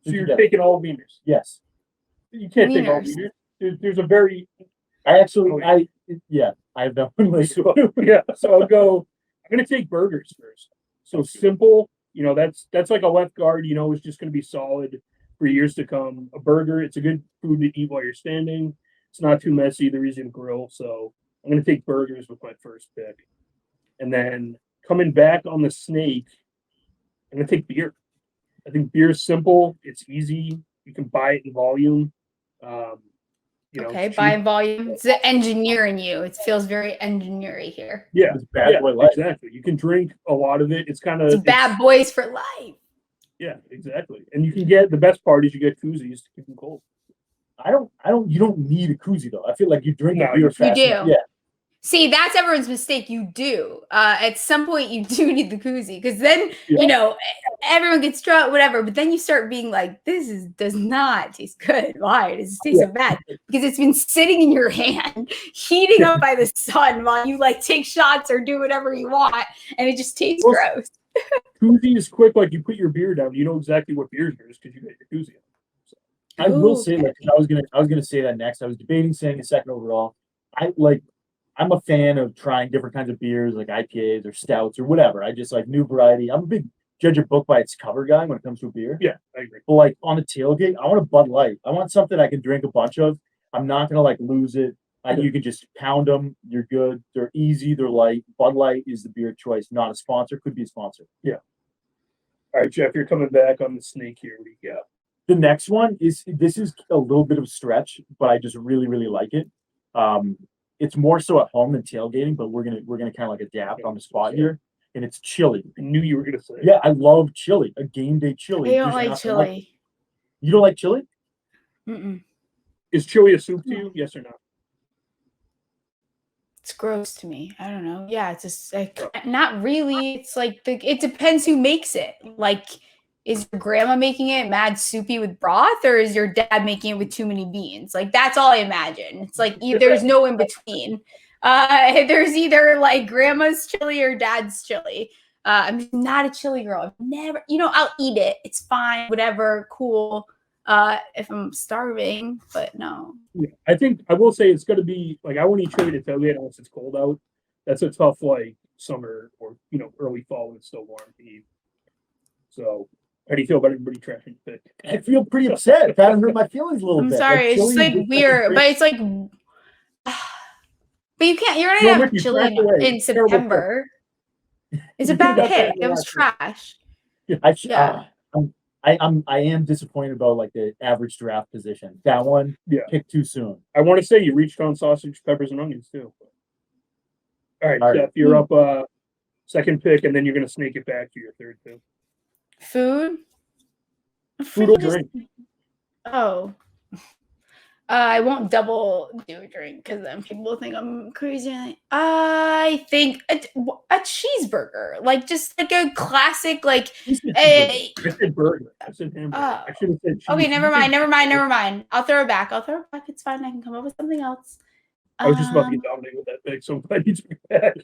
So you're taking all wieners. Yes. You can't take all wieners. There's a very. I have that one. Like, so I'm going to take burgers first. So simple. That's like a left guard. Is just going to be solid for years to come. A burger. It's a good food to eat while you're standing. It's not too messy. They're easy to grill. So I'm going to take burgers with my first pick. And then coming back on the snake, I'm going to take beer. I think beer is simple. It's easy. You can buy it in volume. Okay, by volume. It's the engineer in you. It feels very engineering here. Yeah, It's bad boy life. exactly. You can drink a lot of it. It's kind of It's bad boys for life. Yeah, exactly. And you can get the best part is you get koozies to keep them cold. You don't need a koozie though. I feel like you drink a beer You fast. do. Yeah. See, that's everyone's mistake. You do. At some point, you do need the koozie because then, you know, everyone gets drunk, whatever. But then you start being like, does not taste good. Why? Does it taste so bad? Because it's been sitting in your hand, heating up by the sun while you like take shots or do whatever you want. And it just tastes gross. Koozie is quick. Like you put your beer down, you know exactly what beer it is because you got your koozie. So. I will say, like, I was gonna say that next. I was debating saying a second overall. I'm a fan of trying different kinds of beers, like IPAs or stouts or whatever. I just like new variety. I'm a big judge a book by its cover guy when it comes to a beer. Yeah, I agree. But like on a tailgate, I want a Bud Light. I want something I can drink a bunch of. I'm not gonna like lose it. You can just pound them. You're good. They're easy. They're light. Bud Light is the beer choice. Not a sponsor. Could be a sponsor. Yeah. All right, Jeff, you're coming back on the snake here. What do you got? The next one is a little bit of a stretch, but I just really, really like it. It's more so at home than tailgating, but we're gonna kind of like adapt on the spot here. And it's chili. I knew you were gonna say. Yeah, I love chili. A game day chili. I don't like chili. You don't like chili? Mm-mm. Is chili a soup to you? Yes or no? It's gross to me. I don't know. Yeah, it's just like not really. It's like it depends who makes it. Like, is your grandma making it mad soupy with broth, or is your dad making it with too many beans? Like that's all I imagine. It's like there's no in between. There's either like grandma's chili or dad's chili. I'm not a chili girl. I've never, I'll eat it. It's fine, whatever, cool. If I'm starving, but no. Yeah, I think I will say it's going to be like I won't eat chili to tailgate unless it's cold out. That's a tough like summer or early fall when it's still warm to eat. So how do you feel about everybody trashing the pick? I feel pretty upset. It kind of hurt my feelings a little bit. I'm sorry. It's just like weird, but it's like, but you can't. You're not have chili in September. It's a bad pick. It was trash. I am disappointed about like the average draft position. That one, picked too soon. I want to say you reached on sausage, peppers, and onions too. All right, Jeff, you're up. Second pick, and then you're going to snake it back to your third pick. Food or drink? Oh. I won't double do a drink because then people think I'm crazy. I think a cheeseburger, like just like a classic, like I said burger. I said hamburger. I should have said cheese. Okay, never mind. I'll throw it back. It's fine. I can come up with something else. I was just about to be dominated with that pick, so I'm glad you took it back.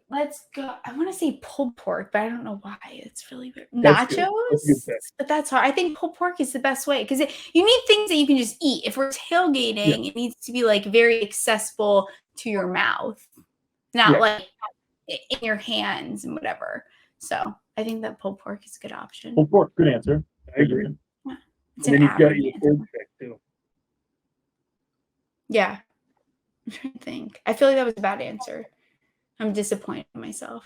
Let's go. I want to say pulled pork, but I don't know why. It's really weird. Nachos? But that's hard. I think pulled pork is the best way because you need things that you can just eat. If we're tailgating, it needs to be like very accessible to your mouth, not like in your hands and whatever. So I think that pulled pork is a good option. Pulled pork, good answer. I agree. And then you've got your third pick too. Yeah. I'm trying to think. I feel like that was a bad answer. I'm disappointed in myself.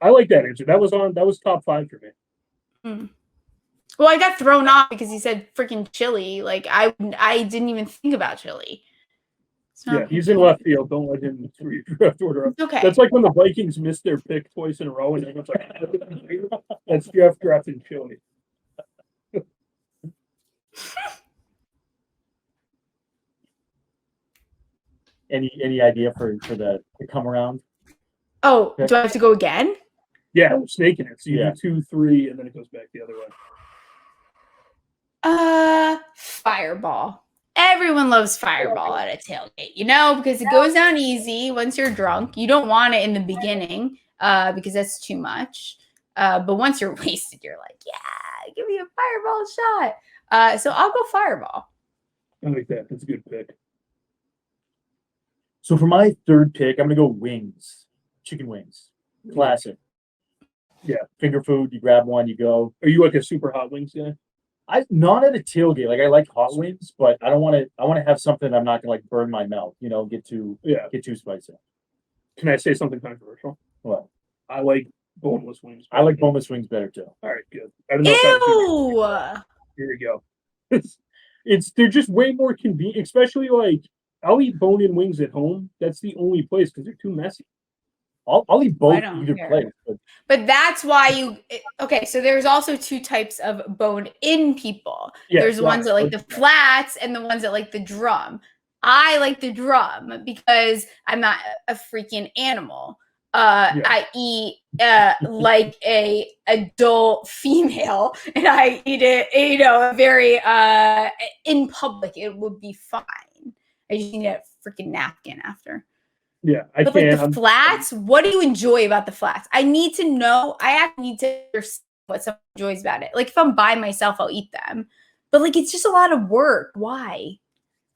I like that answer. That was top 5 for me. Well, I got thrown off because he said freaking chili. Like I didn't even think about chili. Yeah, he's in left field. Don't let him through your draft order. It's okay. That's like when the Vikings missed their pick twice in a row, and everyone's like, "That's Jeff drafting chili." Any idea for the come around? Oh, do I have to go again? Yeah, we're snaking it. So you do 2, 3, and then it goes back the other way. Fireball. Everyone loves Fireball at a tailgate, because it goes down easy once you're drunk. You don't want it in the beginning because that's too much. But once you're wasted, you're like, yeah, give me a Fireball shot. So I'll go Fireball. I like that. That's a good pick. So for my third pick, I'm going to go wings. Chicken wings. Classic. Yeah. Finger food. You grab one, you go. Are you like a super hot wings guy? Not at a tailgate. Like I like hot wings, but I want to have something I'm not gonna like burn my mouth. Get too spicy. Can I say something controversial? What? I like boneless wings. I like boneless wings better too. All right, good. I don't know. Ew. Here we go. they're just way more convenient, especially like I'll eat bone-in wings at home. That's the only place because they're too messy. I'll eat both don't either care. place. But that's why okay, so there's also two types of bone-in people. Yeah, there's ones that like the flats and the ones that like the drum. I like the drum because I'm not a freaking animal. I eat like a adult female, and I eat it, very in public. It would be fine. I just need a freaking napkin after. Yeah, but like the flats, what do you enjoy about the flats? I need to know. I actually need to understand what someone enjoys about it. Like if I'm by myself, I'll eat them. But like it's just a lot of work. Why?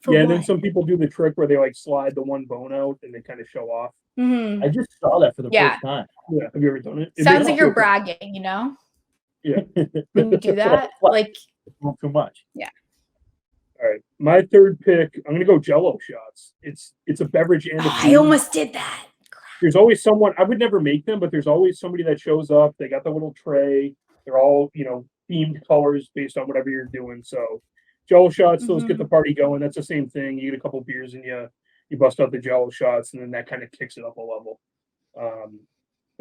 And then some people do the trick where they like slide the one bone out and they kind of show off. Mm-hmm. I just saw that for the first time. Yeah, have you ever done it? Sounds like you're bragging, Yeah. When you do that, like not too much. Yeah. All right, my third pick. I'm gonna go Jello shots. It's a beverage and I almost did that. There's always someone. I would never make them, but there's always somebody that shows up. They got the little tray. They're all themed colors based on whatever you're doing. So Jello shots, those get the party going. That's the same thing. You get a couple beers and you bust out the Jello shots, and then that kind of kicks it up a level. And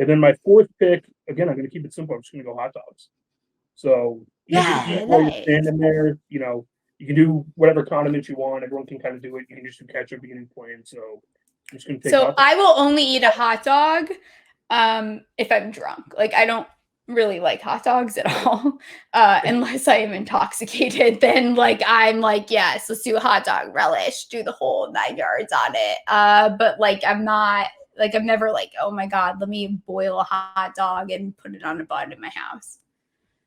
then my fourth pick, again, I'm going to keep it simple. I'm just going to go hot dogs. So while you're standing there, you can do whatever condiments you want. Everyone can kind of do it. You can just do ketchup, you can do plain. So I'm just going to take. So I will only eat a hot dog if I'm drunk. Like I don't really like hot dogs at all unless I am intoxicated. Then like I'm like, yes, let's do a hot dog relish, do the whole 9 yards on it. But like I'm not like I'm never like, oh my god, let me boil a hot dog and put it on a bun in my house.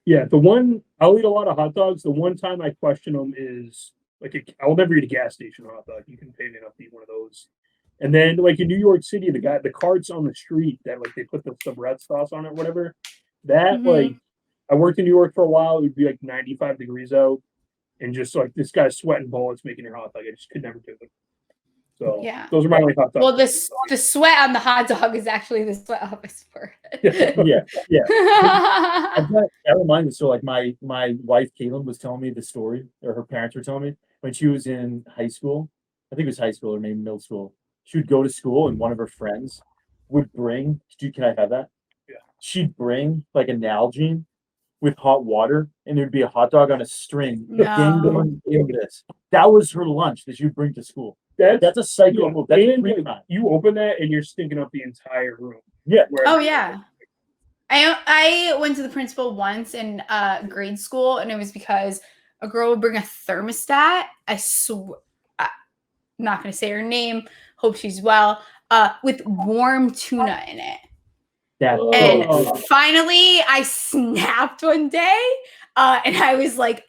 Yeah, I'll eat a lot of hot dogs. The one time I question them is like I'll never eat a gas station hot dog. You can pay me enough to eat one of those. And then like in New York City, the carts on the street that like they put the red sauce on it, whatever. That like I worked in New York for a while. It would be like 95 degrees out, and just like this guy's sweating bullets making your hot dog. I just could never do it. So those are my only hot dogs. Well, the sweat on the hot dog is actually the sweat off his forehead. Yeah. That reminds me. So like my wife Caitlin was telling me the story, or her parents were telling me when she was in high school. I think it was high school or maybe middle school. She would go to school, and one of her friends would bring. Can I have that? Yeah. She'd bring like a Nalgene with hot water, and there'd be a hot dog on a string. That was her lunch that she would bring to school. That's a psycho move. You open that and you're stinking up the entire room. Yeah. Oh yeah. I went to the principal once in grade school, and it was because a girl would bring a thermostat. I'm not going to say her name. Hope she's well. With warm tuna in it. And finally, I snapped one day, and I was like,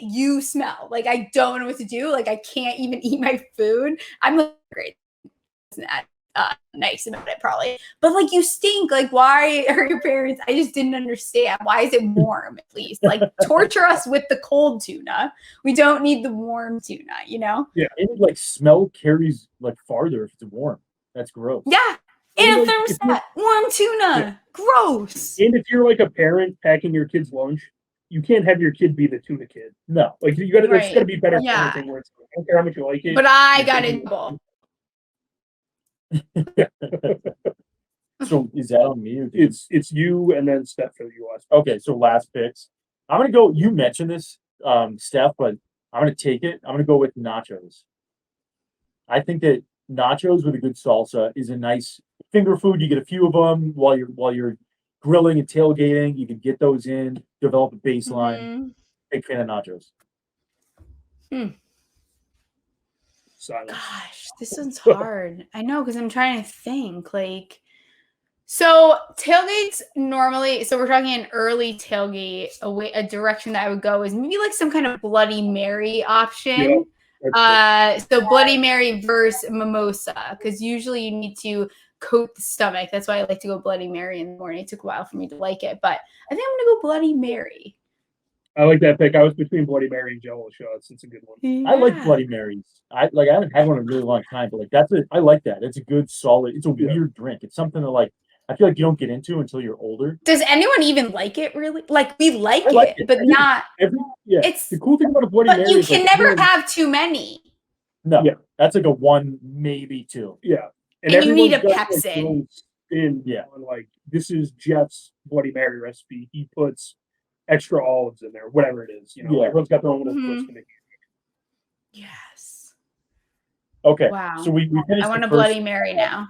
you smell. Like, I don't know what to do. Like, I can't even eat my food. I'm like, great. Isn't that nice about it, probably. But, like, you stink. Like, why are your parents? I just didn't understand. Why is it warm, at least? Like, torture us with the cold tuna. We don't need the warm tuna, Yeah. And, like, smell carries, like, farther if it's warm. That's gross. Yeah. And a thermostat, warm tuna, gross. And if you're like a parent packing your kid's lunch, you can't have your kid be the tuna kid. No, like you got to. It's got to be better. Yeah. Thing where it's, I don't care how much you like it. But I got in trouble. So is that on me? Or it's you and then Steph for the US. Okay, so last picks. I'm gonna go. You mentioned this, Steph, but I'm gonna take it. I'm gonna go with nachos. I think that nachos with a good salsa is a nice finger food. You get a few of them while you're grilling and tailgating. You can get those in, develop a baseline. Big fan of nachos. Silence. Gosh, this one's hard. I know, because I'm trying to think. Like, so tailgates normally. So we're talking an early tailgate. A direction that I would go is maybe like some kind of Bloody Mary option. So Bloody Mary versus mimosa, because usually you need to coat the stomach. That's why I like to go Bloody Mary in the morning. It took a while for me to like it, but I think I'm gonna go Bloody Mary. I like that pick. I was between Bloody Mary and Jello shots. It's a good one. Yeah. I like Bloody Marys. I haven't had one in a really long time, but like I like that. It's a good solid. It's a weird drink. It's something to like I feel like you don't get into until you're older. Does anyone even like it really? Like we like like it, but not. It's the cool thing about a Bloody but Mary you is can like, never have too many. No, that's like a 1, maybe 2. Yeah, And you need a everyone's got, like, Pepsi. their own spin on, like, this is Jeff's Bloody Mary recipe. He puts extra olives in there, whatever it is. You know, everyone's got their own little twist to make it. Yes. Okay. Wow. So we finished. I want a Bloody Mary now.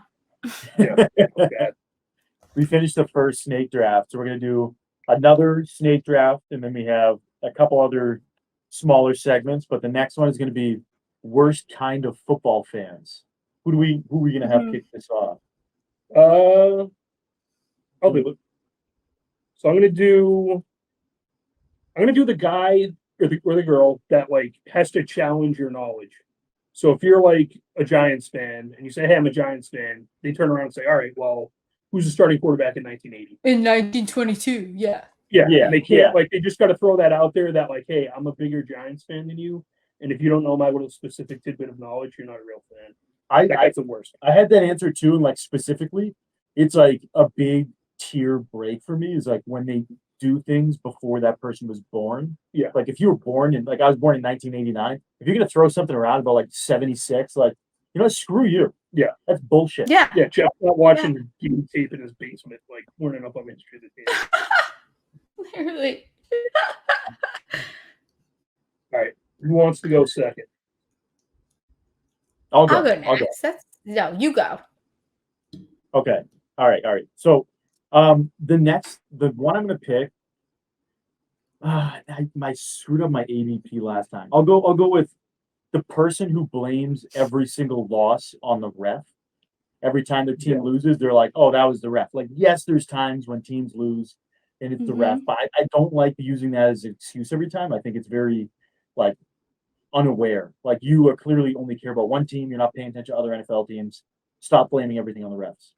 We finished the first snake draft, so we're gonna do another snake draft, and then we have a couple other smaller segments. But the next one is gonna be worst kind of football fans. Who are we gonna have kick this off? I'll do it. So I'm gonna do the guy or the girl that like has to challenge your knowledge. So if you're like a Giants fan and you say, "Hey, I'm a Giants fan," they turn around and say, "All right, well, who's the starting quarterback in 1980?" In 1922, yeah. And they can't like they just got to throw that out there that like, "Hey, I'm a bigger Giants fan than you, and if you don't know my little specific tidbit of knowledge, you're not a real fan." That's the worst. I had that answer too, and like specifically, it's like a big tier break for me is like when they do things before that person was born. Yeah. Like if you were born in like I was born in 1989, if you're gonna throw something around about like 76, like screw you. Yeah. That's bullshit. Yeah. Yeah, Jeff's not watching game tape in his basement, like learning up on history of the game. Literally. All right. Who wants to go second? I'll go next. No, you go. Okay. All right. So the one I'm gonna pick. I screwed up my ADP last time. I'll go with the person who blames every single loss on the ref. Every time their team loses, they're like, "Oh, that was the ref." Like, yes, there's times when teams lose and it's the ref, but I don't like using that as an excuse every time. I think it's very like unaware. Like you are clearly only care about one team. You're not paying attention to other NFL teams. Stop blaming everything on the refs.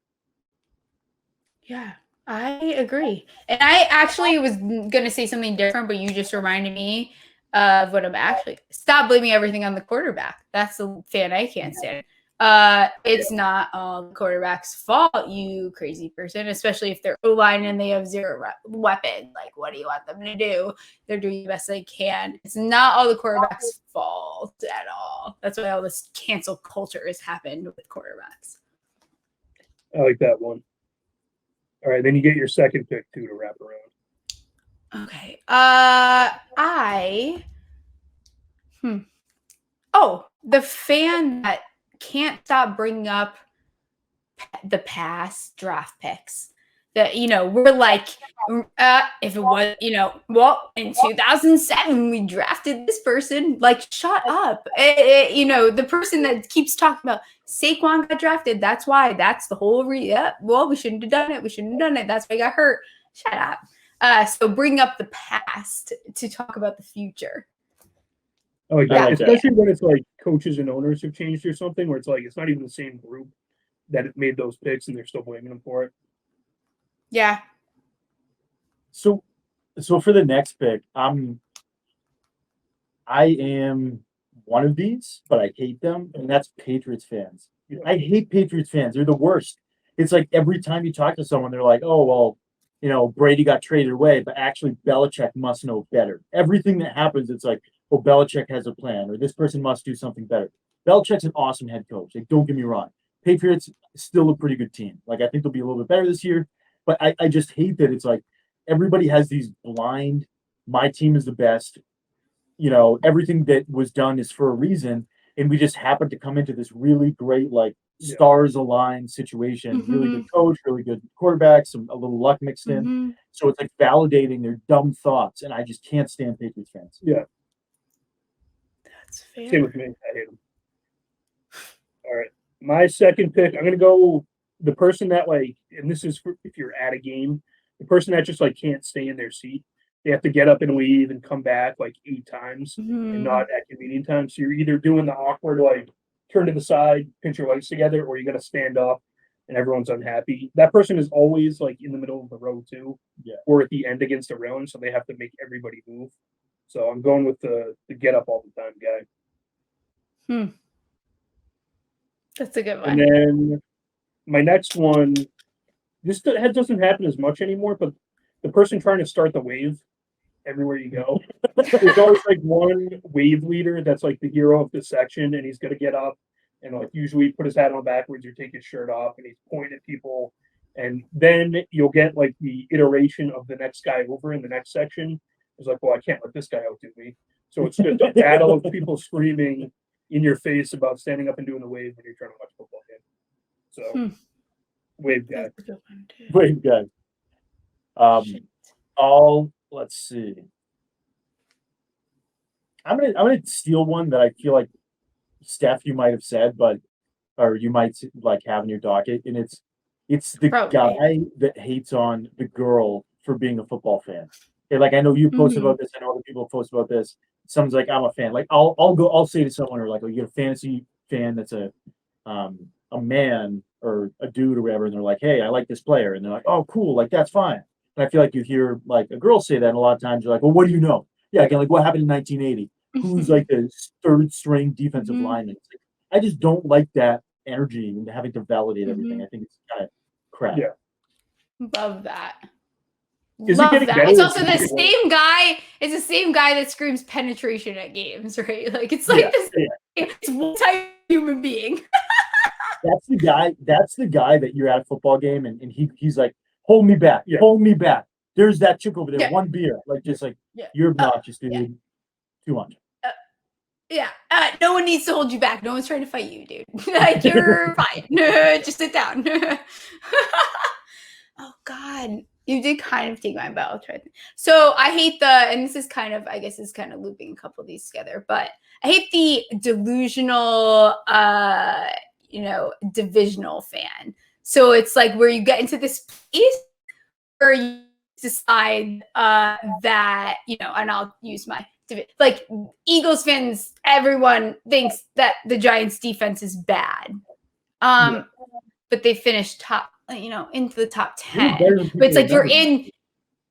Yeah, I agree. And I actually was going to say something different, but you just reminded me of what I'm actually. Stop blaming everything on the quarterback. That's the fan I can't stand. It's not all the quarterback's fault, you crazy person, especially if they're O-line and they have zero weapon. Like, what do you want them to do? They're doing the best they can. It's not all the quarterback's fault at all. That's why all this cancel culture has happened with quarterbacks. I like that one. All right, then you get your second pick too to wrap around. Okay. The fan that can't stop bringing up the past draft picks. That we're like, if it was, well, in 2007 we drafted this person. Like, shut up. The person that keeps talking about Saquon got drafted. That's why. That's the whole well, we shouldn't have done it. We shouldn't have done it. That's why he got hurt. Shut up. So bring up the past to talk about the future. Oh, like that. Especially when it's like coaches and owners have changed or something, where it's like it's not even the same group that made those picks and they're still blaming them for it. Yeah. So for the next pick, I am one of these, but I hate them, and that's Patriots fans. I hate Patriots fans. They're the worst. It's like every time you talk to someone, they're like, "Oh, well, Brady got traded away, but actually Belichick must know better." Everything that happens, it's like, "Well, Belichick has a plan, or this person must do something better." Belichick's an awesome head coach. Like, don't get me wrong. Patriots still a pretty good team. Like, I think they'll be a little bit better this year, but I just hate that it's like everybody has these blind, my team is the best. Everything that was done is for a reason, and we just happen to come into this really great, like, stars aligned situation. Really good coach, really good quarterback, a little luck mixed in. So it's like validating their dumb thoughts, and I just can't stand Patriots fans. Yeah. That's fair. Same with me. I hate them. All right. My second pick, I'm going to go the person that, like, and this is for if you're at a game, the person that just, like, can't stay in their seat. They have to get up and leave and come back, like, 8 times and not at convenient times. So you're either doing the awkward, like, turn to the side, pinch your legs together, or you got to stand up and everyone's unhappy. That person is always, like, in the middle of the row, too. Yeah. Or at the end against a railing, so they have to make everybody move. So I'm going with the get up all the time guy. That's a good one. And then my next one, this doesn't happen as much anymore, but the person trying to start the wave everywhere you go, there's always like one wave leader that's like the hero of the section, and he's gonna get up and like usually put his hat on backwards or take his shirt off, and he's pointing at people. And then you'll get like the iteration of the next guy over in the next section. It's like, well, I can't let this guy outdo me. So it's just a battle of people screaming in your face about standing up and doing the wave when you're trying to watch a football game. So, wave guy. Wave guy. Let's see. I'm gonna steal one that I feel like Steph, you might have said, or you might like have in your docket, and it's the guy that hates on the girl for being a football fan. Okay, like I know you posted about this, I know other people post about this. Someone's like, I'm a fan. Like I'll say to someone, or like, oh, you're a fantasy fan that's a man or a dude or whatever, and they're like, hey, I like this player, and they're like, oh, cool, like that's fine. And I feel like you hear like a girl say that, and a lot of times you're like, well, what do you know? Yeah, again, like what happened in 1980? Who's like the third string defensive lineman? It's like, I just don't like that energy and having to validate everything. I think it's kind of crap. Yeah. Love that. Love that. It's also the same guy. It's the same guy that screams penetration at games, right? Like it's like this. It's one type of human being. That's the guy that you're at a football game and he's like, hold me back, hold me back. There's that chick over there, one beer. Like just like you're obnoxious, dude. Too much. No one needs to hold you back. No one's trying to fight you, dude. Like you're fine. Just sit down. Oh God. You did kind of take my belt, right? So I hate and this is kind of, I guess is kind of looping a couple of these together, but I hate the delusional, divisional fan. So it's like where you get into this place where you decide that, and I'll use my, like Eagles fans, everyone thinks that the Giants defense is bad. But they finished top, into the top 10. But it's like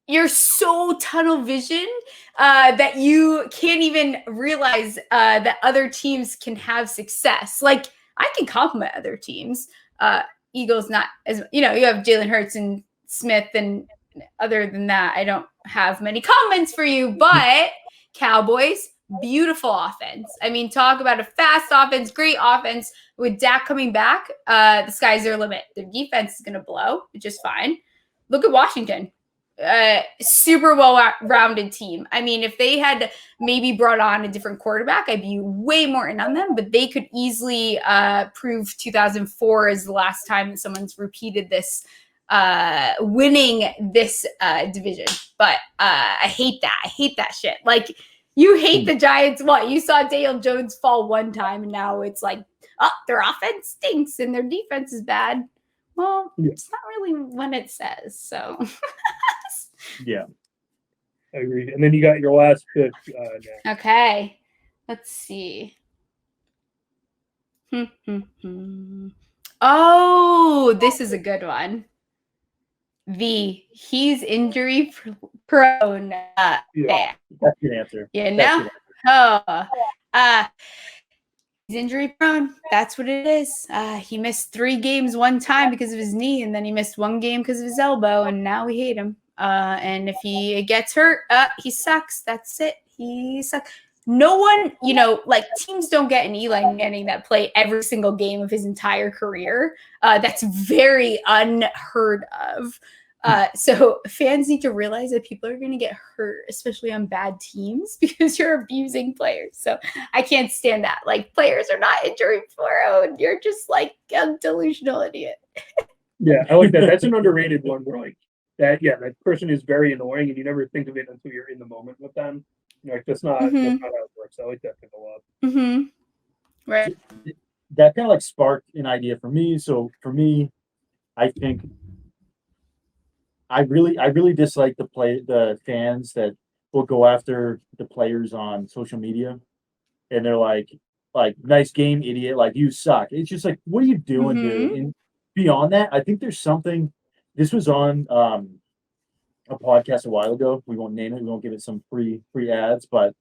you're so tunnel vision that you can't even realize that other teams can have success. Like I can compliment other teams. Eagles not as you have Jalen Hurts and Smith, and other than that, I don't have many comments for you. But Cowboys, beautiful offense. I mean, talk about a fast offense, great offense. With Dak coming back, the sky's their limit. Their defense is going to blow, which is fine. Look at Washington. Super well-rounded team. I mean, if they had maybe brought on a different quarterback, I'd be way more in on them, but they could easily prove 2004 is the last time that someone's repeated this, winning this division. But I hate that. I hate that shit. Like, you hate the Giants. What? You saw Daniel Jones fall one time, and now it's like, oh, their offense stinks and their defense is bad. Well, it's not really what it says. So, yeah, I agree. And then you got your last pick. Okay, let's see. Oh, this is a good one. He's injury prone. That's a good answer. He's injury prone. That's what it is. He missed 3 games one time because of his knee, and then he missed 1 game because of his elbow, and now we hate him. And if he gets hurt, he sucks. That's it. He sucks. No one, like teams don't get an Eli Manning that play every single game of his entire career. That's very unheard of. So fans need to realize that people are going to get hurt, especially on bad teams, because you're abusing players. So I can't stand that. Like, players are not injury prone. You're just like a delusional idiot. Yeah, I like that. That's an underrated one where like that person is very annoying and you never think of it until you're in the moment with them. Like that's not how it works. I like that pick a lot. Right. That kind of like sparked an idea for me. So for me, I think I really dislike the fans that will go after the players on social media, and they're like nice game, idiot, like you suck. It's just like, what are you doing, dude? And beyond that, I think there's something. This was on a podcast a while ago. We won't name it. We won't give it some free ads, but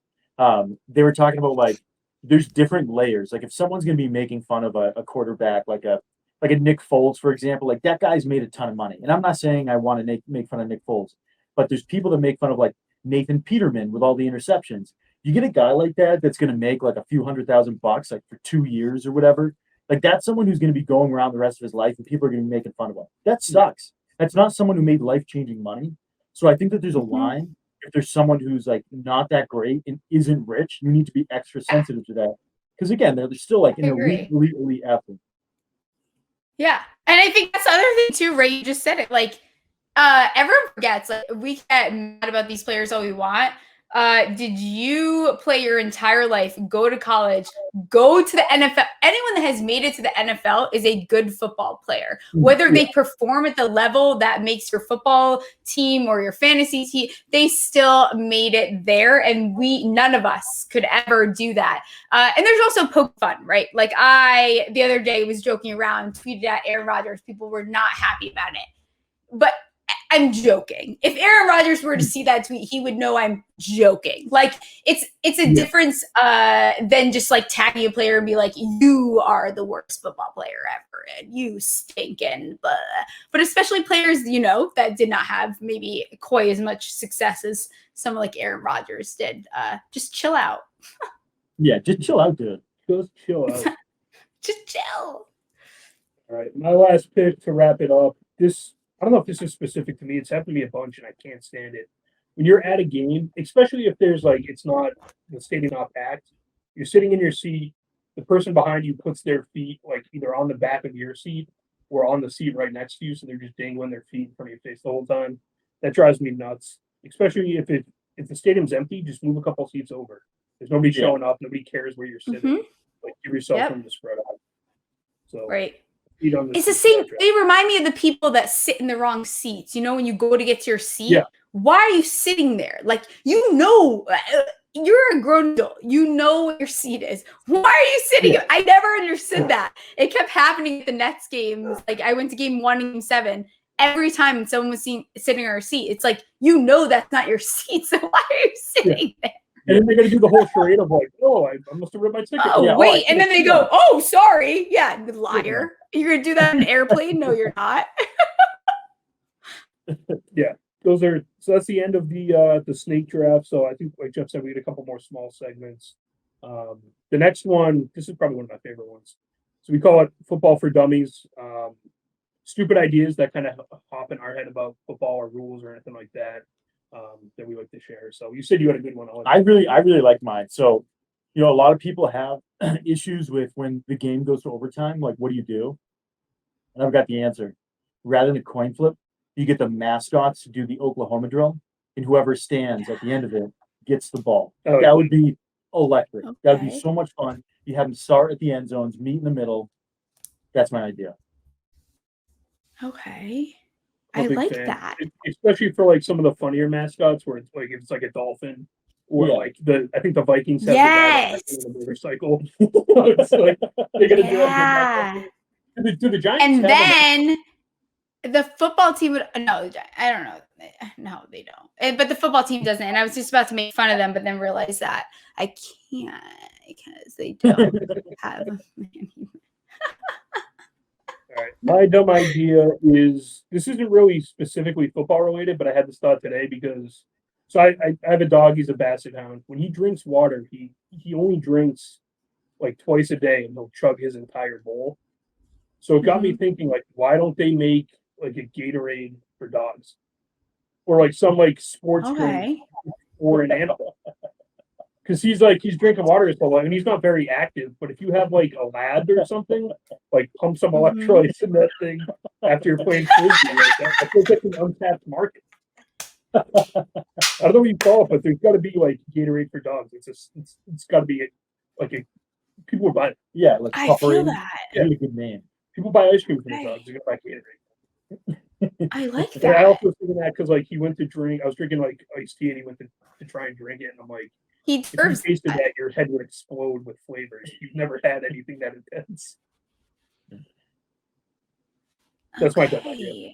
they were talking about like there's different layers. Like if someone's going to be making fun of a quarterback, like a like a Nick Foles, for example, like that guy's made a ton of money. And I'm not saying I want to make fun of Nick Foles, but there's people that make fun of like Nathan Peterman with all the interceptions. You get a guy like that that's going to make like a few $100,000 like for 2 years or whatever. Like that's someone who's going to be going around the rest of his life and people are going to be making fun of him. That sucks. That's not someone who made life-changing money. So I think that there's a line. If there's someone who's like not that great and isn't rich, you need to be extra sensitive to that. Because again, they're still like an elite athlete. Yeah. And I think that's the other thing too, Ray, you just said it. Like everyone forgets, like we get mad about these players all we want. Did you play your entire life, go to college, go to the NFL? Anyone that has made it to the NFL is a good football player. Whether they perform at the level that makes your football team or your fantasy team, they still made it there. And none of us could ever do that. And there's also poke fun, right? Like the other day was joking around, tweeted at Aaron Rodgers. People were not happy about it. But I'm joking. If Aaron Rodgers were to see that tweet, he would know I'm joking. Like it's a difference than just like tagging a player and be like, you are the worst football player ever and you stink and blah. But especially players, that did not have maybe quite as much success as someone like Aaron Rodgers did. Just chill out. Yeah, just chill out, dude. Just chill out. Just chill. All right, my last pick to wrap it up. I don't know if this is specific to me. It's happened to me a bunch, and I can't stand it. When you're at a game, especially if there's it's not the stadium not packed, you're sitting in your seat. The person behind you puts their feet either on the back of your seat or on the seat right next to you, so they're just dangling their feet in front of your face the whole time. That drives me nuts. Especially if the stadium's empty, just move a couple seats over. There's nobody showing up. Nobody cares where you're sitting. Give yourself room to spread out. So right. It's the same. They remind me of the people that sit in the wrong seats. When you go to get to your seat, why are you sitting there? You're a grown adult. You know what your seat is. Why are you sitting? Yeah. I never understood that. It kept happening at the Nets games. Like I went to game 1 and game 7. Every time someone was sitting in our seat, it's like, that's not your seat. So why are you sitting there? And then they're going to do the whole charade of I must have ripped my ticket. Oh, wait. And then they go, oh, sorry. Yeah, liar. You're going to do that on an airplane? No, you're not. Yeah. So that's the end of the snake draft. So I think, like Jeff said, we had a couple more small segments. The next one, this is probably one of my favorite ones. So we call it Football for Dummies. Stupid ideas that kind of hop in our head about football or rules or anything like that. That we like to share. So you said you had a good one. I really like mine. So, a lot of people have issues with when the game goes to overtime. Like, what do you do? And I've got the answer. Rather than a coin flip, you get the mascots to do the Oklahoma drill, and whoever stands at the end of it gets the ball. That would be electric. Okay. That would be so much fun. You have them start at the end zones, meet in the middle. That's my idea. Okay. I like that. Especially for some of the funnier mascots where it's if it's a dolphin or I think the Vikings have the guy on the motorcycle. It's they're gonna do the Giants. And then the football team would I don't know. No, they don't. But the football team doesn't. And I was just about to make fun of them, but then realized that I can't because they don't have All right. My dumb idea is this isn't really specifically football related, but I had this thought today because I have a dog. He's a basset hound. When he drinks water, he only drinks twice a day, and he'll chug his entire bowl. So it got me thinking, why don't they make a Gatorade for dogs, or some sports drink for an animal? Because he's drinking water his whole life, and he's not very active. But if you have a lab or something, pump some electrolytes in that thing after you're playing frisbee, I feel like an untapped market. I don't know what you call it, but there's got to be Gatorade for dogs. It's got to be people would buy it. Yeah, I feel that. Yeah, a good name. People buy ice cream for the dogs. They're gonna buy Gatorade. I like that. And I also thinking that because he went to drink. I was drinking iced tea, and he went to try and drink it, and I'm like. He if you tasted that, your head would explode with flavors. You've never had anything that intense. That's my dumb idea.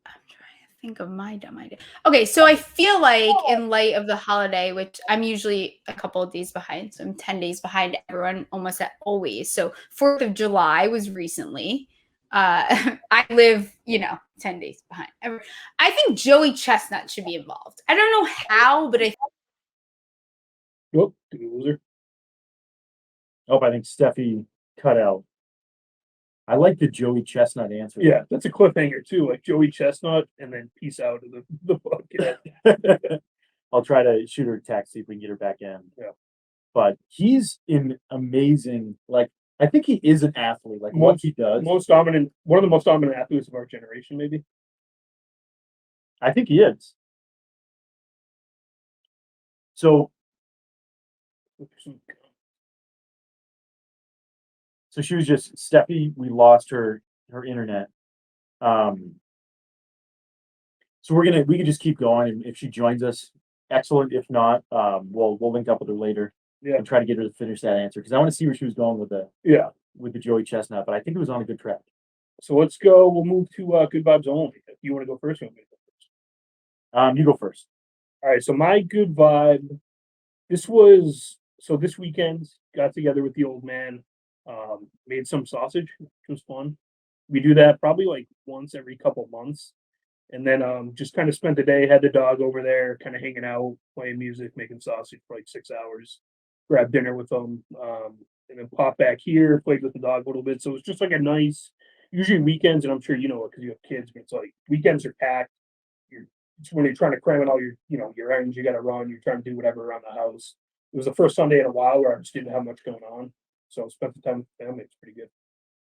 I'm trying to think of my dumb idea. Okay, so I feel like in light of the holiday, which I'm usually a couple of days behind, so I'm 10 days behind everyone almost always. So 4th of July was recently. I live, 10 days behind. I think Joey Chestnut should be involved. I don't know how, but Oh, did we lose her? Oh, I think Stephie cut out. I like the Joey Chestnut answer. Yeah, that's a cliffhanger too, like Joey Chestnut, and then peace out of the book. I'll try to shoot her a text, see if we can get her back in. Yeah. But he's an amazing, like, I think he is an athlete. Like, what he does. One of the most dominant athletes of our generation, maybe. I think he is. So she was just Stephie. We lost her internet. So we can just keep going, and if she joins us, excellent. If not, we'll link up with her later. Yeah. And try to get her to finish that answer because I want to see where she was going with the Joey Chestnut, but I think it was on a good track. So let's go. We'll move to good vibes only. If you want to go first, you want me to go first? You go first. All right. So my good vibe. This weekend got together with the old man. Made some sausage, which was fun. We do that probably like once every couple months. And then just kind of spent the day, had the dog over there, kind of hanging out, playing music, making sausage for like 6 hours. Grabbed dinner with them, and then popped back here, played with the dog a little bit. So it's just like a nice, usually weekends, and I'm sure you know it because you have kids, but it's like weekends are packed. It's when you're trying to cram in all your errands you got to run, you're trying to do whatever around the house. It was the first Sunday in a while where I just didn't have much going on. So I spent the time with the family. It's pretty good.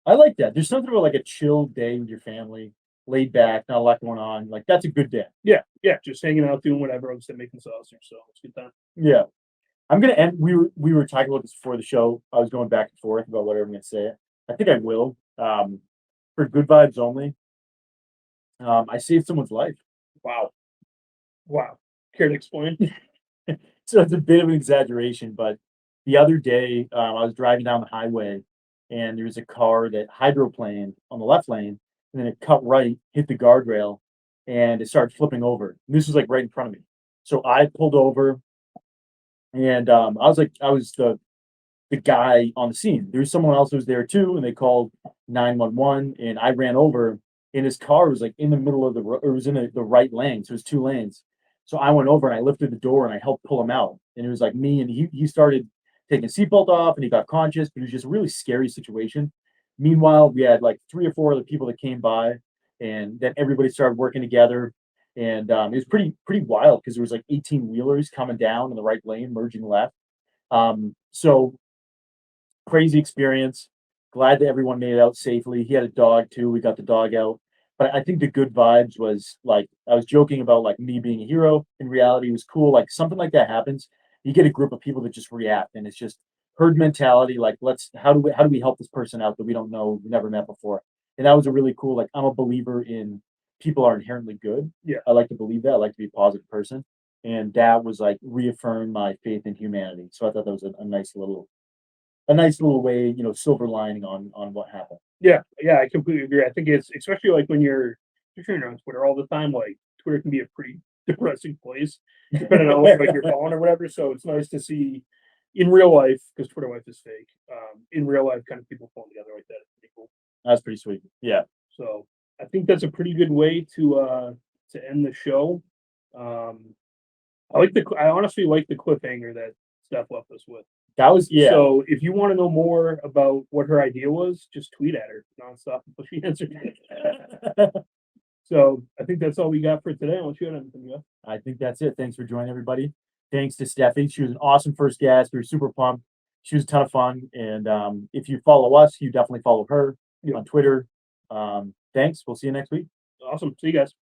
I like that. There's something about like a chill day with your family, laid back, not a lot going on. Like that's a good day. Yeah, just hanging out, doing whatever. I was making sausage, so it's a good time. Yeah. I'm gonna end. We were talking about this before the show. I was going back and forth about whatever I'm gonna say. I think I will. For good vibes only. I saved someone's life. Wow. Care to explain? So it's a bit of an exaggeration, but the other day I was driving down the highway and there was a car that hydroplaned on the left lane and then it cut right, hit the guardrail, and it started flipping over. And this was like right in front of me. So I pulled over and I was the guy on the scene. There was someone else who was there too, and they called 911 and I ran over and his car was like in the middle of the road, or it was in the right lane. So it was two lanes. So I went over and I lifted the door and I helped pull him out. And it was like me and he started taking his seatbelt off and he got conscious, but it was just a really scary situation. Meanwhile, we had like 3 or 4 other people that came by and then everybody started working together. And it was pretty wild because there was like 18 wheelers coming down in the right lane, merging left. So crazy experience. Glad that everyone made it out safely. He had a dog too. We got the dog out. But I think the good vibes was like I was joking about like me being a hero. In reality, it was cool. Like something like that happens, you get a group of people that just react, and it's just herd mentality. Like how do we help this person out that we don't know, never met before? And that was a really cool. Like I'm a believer in people are inherently good. Yeah, I like to believe that. I like to be a positive person, and that was like reaffirmed my faith in humanity. So I thought that was a nice little way, silver lining on what happened. Yeah, I completely agree. I think it's especially like when you're on Twitter all the time. Like Twitter can be a pretty depressing place, depending on what like you're following or whatever. So it's nice to see in real life because Twitter life is fake. In real life, kind of people pulling together like that. It's pretty cool. That's pretty sweet. Yeah. So I think that's a pretty good way to end the show. I honestly like the cliffhanger that Steph left us with. That was So if you want to know more about what her idea was, just tweet at her nonstop until she answers. So I think that's all we got for today. Unless you had anything else. I think that's it. Thanks for joining, everybody. Thanks to Stephie. She was an awesome first guest. We were super pumped. She was a ton of fun. And if you follow us, you definitely follow her on Twitter. Thanks. We'll see you next week. Awesome. See you guys.